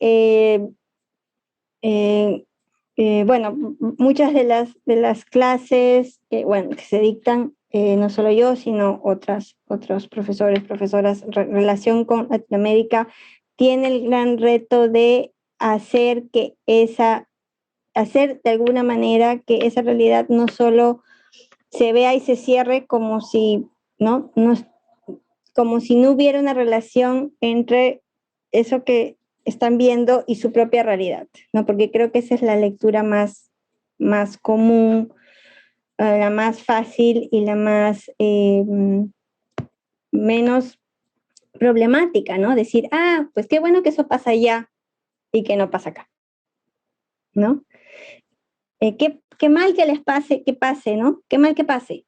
bueno, muchas de las clases bueno, que se dictan, no solo yo, sino otros profesores, profesoras, relación con Latinoamérica, tiene el gran reto de hacer hacer de alguna manera que esa realidad no solo se vea y se cierre como si, ¿no? Como si no hubiera una relación entre eso que están viendo y su propia realidad, ¿no? Porque creo que esa es la lectura más común, la más fácil y la más menos problemática, ¿no? Decir, pues qué bueno que eso pasa allá y que no pasa acá, ¿no? Qué mal que les pase, que pase, ¿no? Qué mal que pase,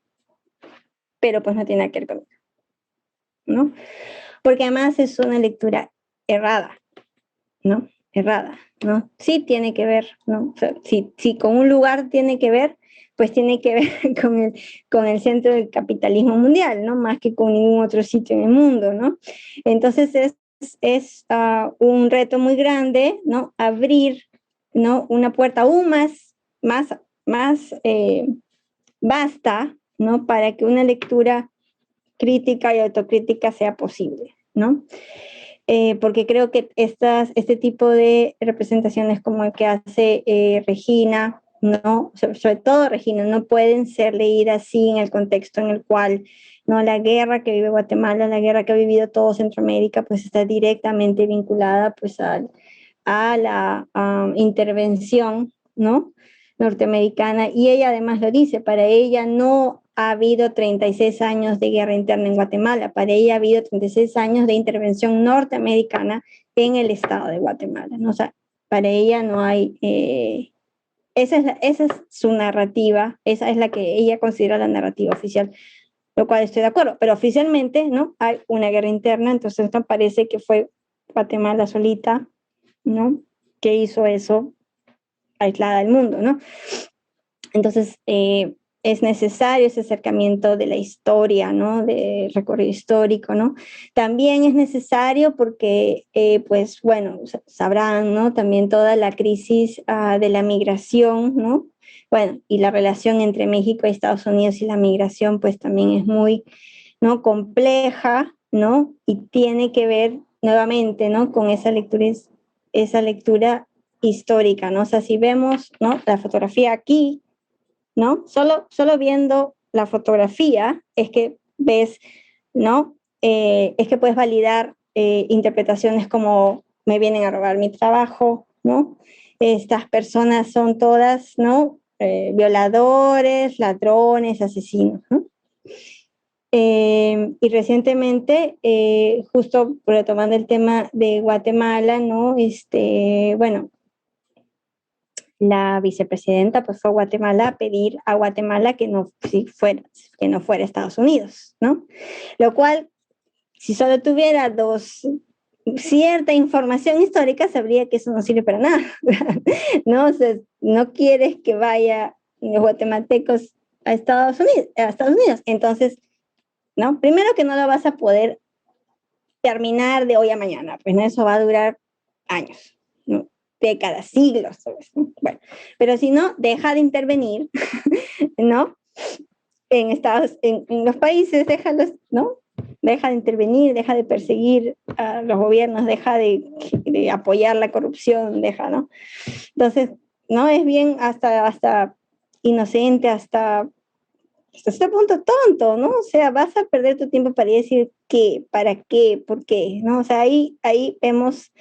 pero pues no tiene nada que ver conmigo, ¿no? Porque además es una lectura errada, ¿no? Errada, ¿no? Sí tiene que ver, ¿no? O sea, si con un lugar tiene que ver, pues tiene que ver con el centro del capitalismo mundial, ¿no? Más que con ningún otro sitio en el mundo, ¿no? Entonces es un reto muy grande, ¿no? Abrir, ¿no? Una puerta aún más vasta, ¿no? Para que una lectura crítica y autocrítica sea posible, ¿no? Porque creo que este tipo de representaciones como el que hace Regina, ¿no? Sobre todo Regina, no pueden ser leídas así en el contexto en el cual, ¿no? La guerra que vive Guatemala, la guerra que ha vivido todo Centroamérica, pues está directamente vinculada pues a la intervención, ¿no? Norteamericana, y ella además lo dice, para ella no ha habido 36 años de guerra interna en Guatemala, para ella ha habido 36 años de intervención norteamericana en el estado de Guatemala, ¿no? O sea, para ella no hay, esa es su narrativa, esa es la que ella considera la narrativa oficial, lo cual estoy de acuerdo, pero oficialmente, ¿no? Hay una guerra interna, entonces no parece que fue Guatemala solita, ¿no? Que hizo eso aislada del mundo, ¿no? Entonces, es necesario ese acercamiento de la historia, ¿no? De recorrido histórico, ¿no? También es necesario porque, pues, bueno, sabrán, ¿no? También toda la crisis de la migración, ¿no? Bueno, y la relación entre México y Estados Unidos y la migración, pues, también es muy, ¿no? Compleja, ¿no? Y tiene que ver nuevamente, ¿no? Con esa lectura histórica, ¿no? O sea, si vemos, ¿no? La fotografía aquí, ¿no? Solo viendo la fotografía es que ves, ¿no? Es que puedes validar interpretaciones como me vienen a robar mi trabajo, ¿no? Estas personas son todas, ¿no? Violadores, ladrones, asesinos, ¿no? Y recientemente, justo retomando el tema de Guatemala, ¿no? Bueno, la vicepresidenta pues fue a Guatemala a pedir a Guatemala que no fuera Estados Unidos, ¿no? Lo cual, si solo tuviera cierta información histórica, sabría que eso no sirve para nada, ¿no? O sea, no quieres que vaya y los guatemaltecos a Estados Unidos. Entonces, ¿no? Primero que no lo vas a poder terminar de hoy a mañana, pues ¿no? Eso va a durar años, ¿no? Décadas, siglos, ¿sabes? Bueno, pero si no, deja de intervenir, ¿no? En los países, déjalos, ¿no? Deja de intervenir, deja de perseguir a los gobiernos, deja de apoyar la corrupción, deja, ¿no? Entonces, ¿no? Es bien hasta inocente, hasta este punto tonto, ¿no? O sea, vas a perder tu tiempo para decir qué, para qué, por qué, ¿no? O sea, ahí vemos,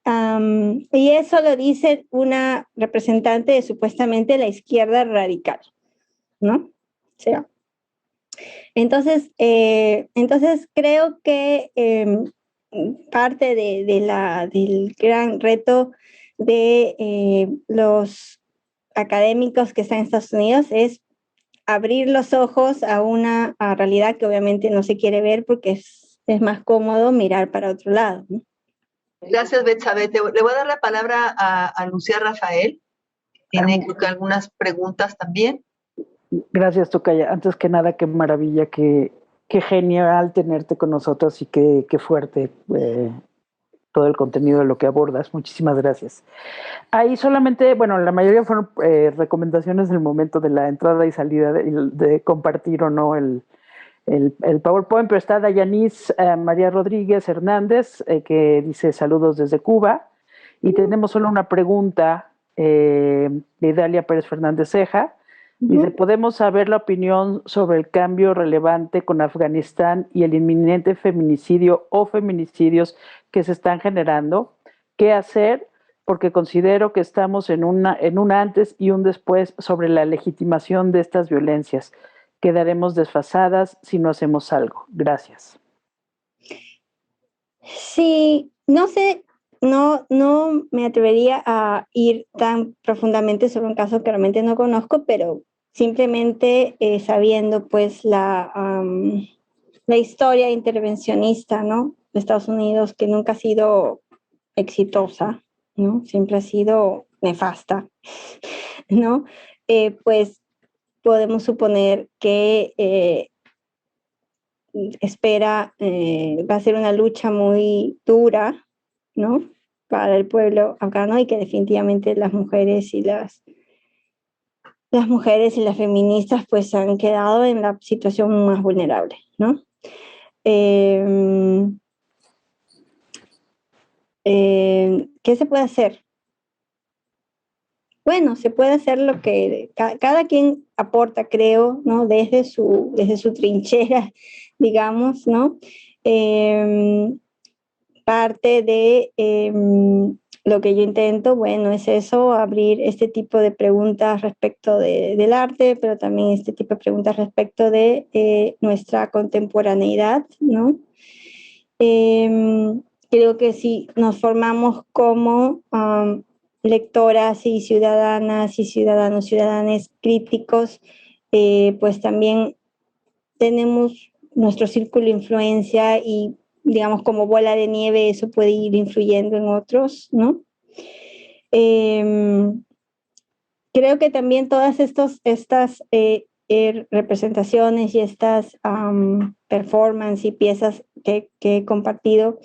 y eso lo dice una representante de supuestamente la izquierda radical, ¿no? O sea, entonces creo que parte del gran reto de los académicos que están en Estados Unidos es abrir los ojos a una realidad que obviamente no se quiere ver porque es más cómodo mirar para otro lado, ¿no? Gracias, Betsabe. Le voy a dar la palabra a Lucía Rafael. Tiene creo que algunas preguntas también. Gracias, Tocaya. Antes que nada, qué maravilla, qué genial tenerte con nosotros y qué fuerte todo el contenido de lo que abordas. Muchísimas gracias. Ahí solamente, bueno, la mayoría fueron recomendaciones del momento de la entrada y salida de compartir o no el PowerPoint, pero está Dayanis María Rodríguez Hernández, que dice saludos desde Cuba, y tenemos solo una pregunta de Dalia Pérez Fernández Ceja. Dice, ¿podemos saber la opinión sobre el cambio relevante con Afganistán y el inminente feminicidio o feminicidios que se están generando? ¿Qué hacer? Porque considero que estamos en un antes y un después sobre la legitimación de estas violencias. Quedaremos desfasadas si no hacemos algo. Gracias. Sí, no sé, no me atrevería a ir tan profundamente sobre un caso que realmente no conozco, pero simplemente sabiendo pues la historia intervencionista, ¿no? De Estados Unidos, que nunca ha sido exitosa, ¿no? Siempre ha sido nefasta, ¿no? Pues podemos suponer que va a ser una lucha muy dura, ¿no? Para el pueblo afgano y que definitivamente las mujeres y las feministas pues han quedado en la situación más vulnerable, ¿no? ¿Qué se puede hacer? Bueno, se puede hacer lo que cada quien aporta, creo, ¿no? Desde su trinchera, digamos, ¿no? Parte de lo que yo intento, bueno, es eso, abrir este tipo de preguntas respecto del arte, pero también este tipo de preguntas respecto de nuestra contemporaneidad, ¿no? Creo que si nos formamos como lectoras y ciudadanas y ciudadanos críticos, pues también tenemos nuestro círculo de influencia y digamos como bola de nieve eso puede ir influyendo en otros, ¿no? Creo que también todas estas representaciones y estas performances y piezas que he compartido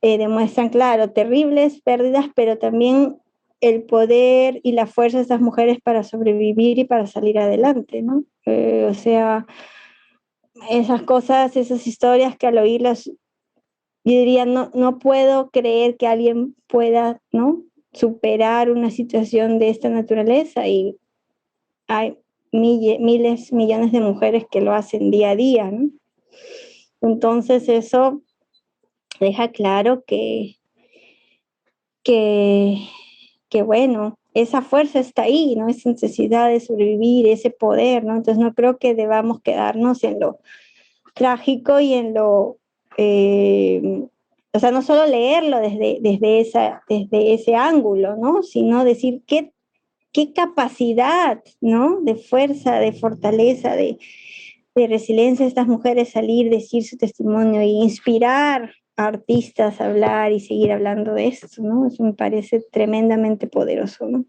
demuestran, claro, terribles pérdidas, pero también el poder y la fuerza de estas mujeres para sobrevivir y para salir adelante, ¿no? O sea, esas cosas, esas historias que al oírlas, yo diría, no puedo creer que alguien pueda, ¿no? Superar una situación de esta naturaleza y hay miles, millones de mujeres que lo hacen día a día, ¿no? Entonces eso deja claro que bueno, esa fuerza está ahí, ¿no? Esa necesidad de sobrevivir, ese poder, ¿no? Entonces no creo que debamos quedarnos en lo trágico y en lo, o sea, no solo leerlo desde ese ángulo, ¿no? Sino decir qué capacidad, ¿no? De fuerza, de fortaleza, de resiliencia de estas mujeres salir, decir su testimonio e inspirar a artistas a hablar y seguir hablando de esto, ¿no? Eso me parece tremendamente poderoso, ¿no?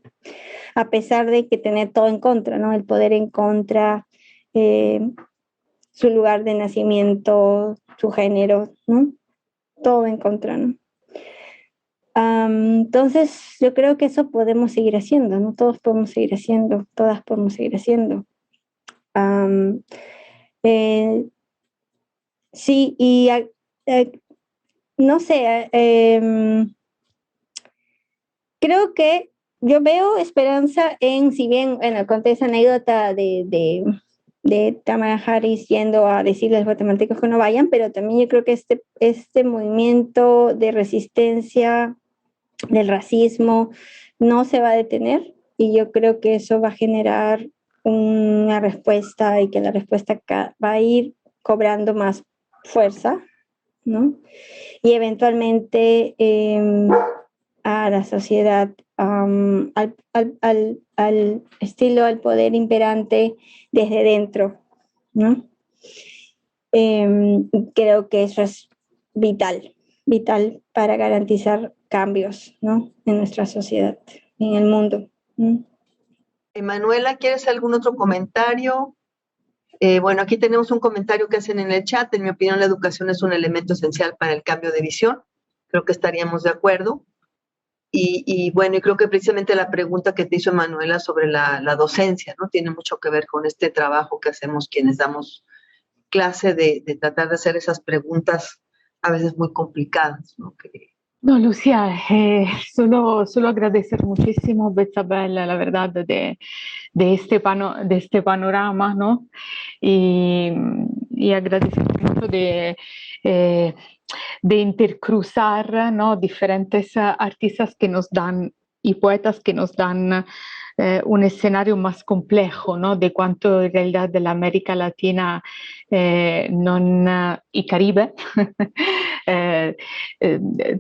a pesar de que tener todo en contra, ¿no? El poder en contra, su lugar de nacimiento, su género, ¿no? Todo en contra, ¿no? Entonces, yo creo que eso podemos seguir haciendo, ¿no? Todos podemos seguir haciendo, todas podemos seguir haciendo. Sí, y no sé, creo que yo veo esperanza en, si bien, bueno, conté esa anécdota de Kamala Harris yendo a decirle a los guatemaltecos que no vayan, pero también yo creo que este movimiento de resistencia del racismo no se va a detener, y yo creo que eso va a generar una respuesta, y que la respuesta va a ir cobrando más fuerza, ¿no? Y eventualmente a la sociedad, al estilo, al poder imperante desde dentro, ¿no? Creo que eso es vital para garantizar cambios, ¿no? En nuestra sociedad, en el mundo. Emanuela, ¿quieres algún otro comentario? Bueno, aquí tenemos un comentario que hacen en el chat. En mi opinión, la educación es un elemento esencial para el cambio de visión. Creo que estaríamos de acuerdo. Y bueno, y creo que precisamente la pregunta que te hizo Emanuela sobre la docencia, ¿no? Tiene mucho que ver con este trabajo que hacemos quienes damos clase, de tratar de hacer esas preguntas a veces muy complicadas, ¿no? No, Lucía, solo agradecer muchísimo, Betsabel, la verdad, de este panorama, ¿no? Y agradecer mucho de intercruzar, ¿no? Diferentes artistas que nos dan y poetas que nos dan un escenario más complejo, ¿no? De cuanto en realidad de la América Latina y Caribe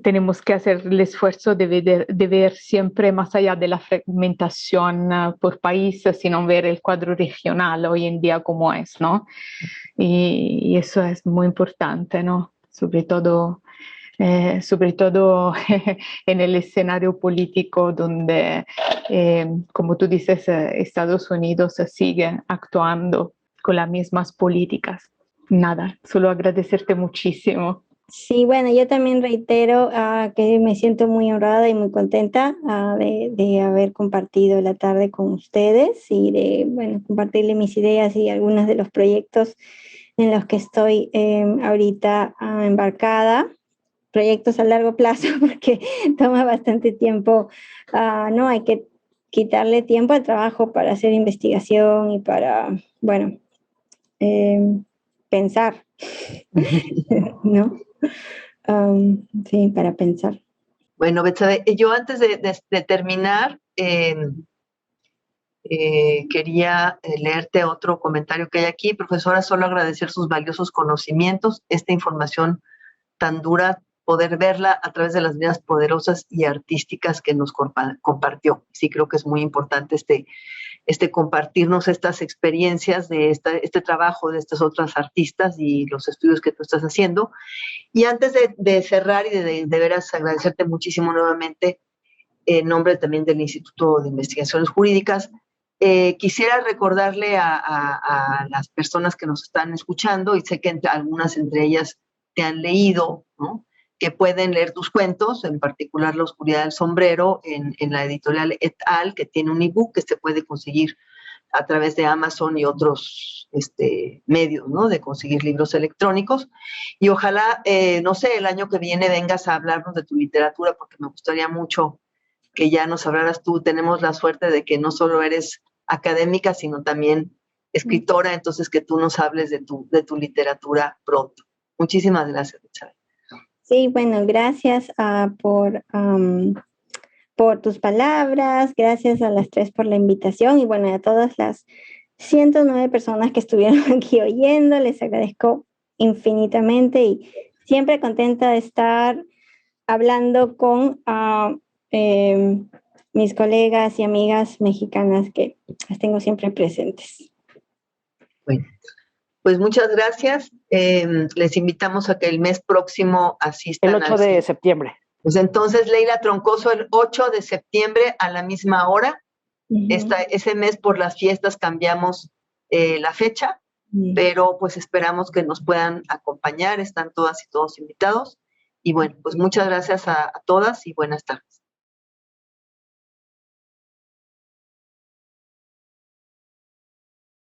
tenemos que hacer el esfuerzo de ver siempre más allá de la fragmentación por país, sino ver el cuadro regional hoy en día como es, ¿no? Y eso es muy importante, ¿no? Sobre todo en el escenario político donde, como tú dices, Estados Unidos sigue actuando con las mismas políticas. Nada, solo agradecerte muchísimo. Sí, bueno, yo también reitero que me siento muy honrada y muy contenta de haber compartido la tarde con ustedes, y de, bueno, compartirle mis ideas y algunos de los proyectos en los que estoy ahorita embarcada. Proyectos a largo plazo, porque toma bastante tiempo, ¿no? Hay que quitarle tiempo al trabajo para hacer investigación y para, bueno, pensar, ¿no? Sí, para pensar. Bueno, Betsabe, yo antes de terminar, quería leerte otro comentario que hay aquí. Profesora, solo agradecer sus valiosos conocimientos, esta información tan dura, poder verla a través de las vidas poderosas y artísticas que nos compartió. Sí, creo que es muy importante compartirnos estas experiencias de este trabajo de estas otras artistas y los estudios que tú estás haciendo. Y antes de cerrar y de veras agradecerte muchísimo nuevamente, en nombre también del Instituto de Investigaciones Jurídicas, quisiera recordarle a las personas que nos están escuchando, y sé que algunas entre ellas te han leído, ¿no? Que pueden leer tus cuentos, en particular La Oscuridad del Sombrero, en la editorial Et al, que tiene un ebook que se puede conseguir a través de Amazon y otros medios, ¿no? De conseguir libros electrónicos. Y ojalá, no sé, el año que viene vengas a hablarnos de tu literatura, porque me gustaría mucho que ya nos hablaras tú. Tenemos la suerte de que no solo eres académica, sino también escritora, entonces que tú nos hables de tu literatura pronto. Muchísimas gracias, Isabel. Sí, bueno, gracias por tus palabras, gracias a las tres por la invitación, y bueno, a todas las 109 personas que estuvieron aquí oyendo, les agradezco infinitamente, y siempre contenta de estar hablando con mis colegas y amigas mexicanas, que las tengo siempre presentes. Bueno, pues muchas gracias. Les invitamos a que el mes próximo asistan. El 8 de septiembre. Pues entonces, Leila Troncoso, el 8 de septiembre a la misma hora, Ese mes por las fiestas cambiamos la fecha, pero pues esperamos que nos puedan acompañar, están todas y todos invitados. Y bueno, pues muchas gracias a todas y buenas tardes.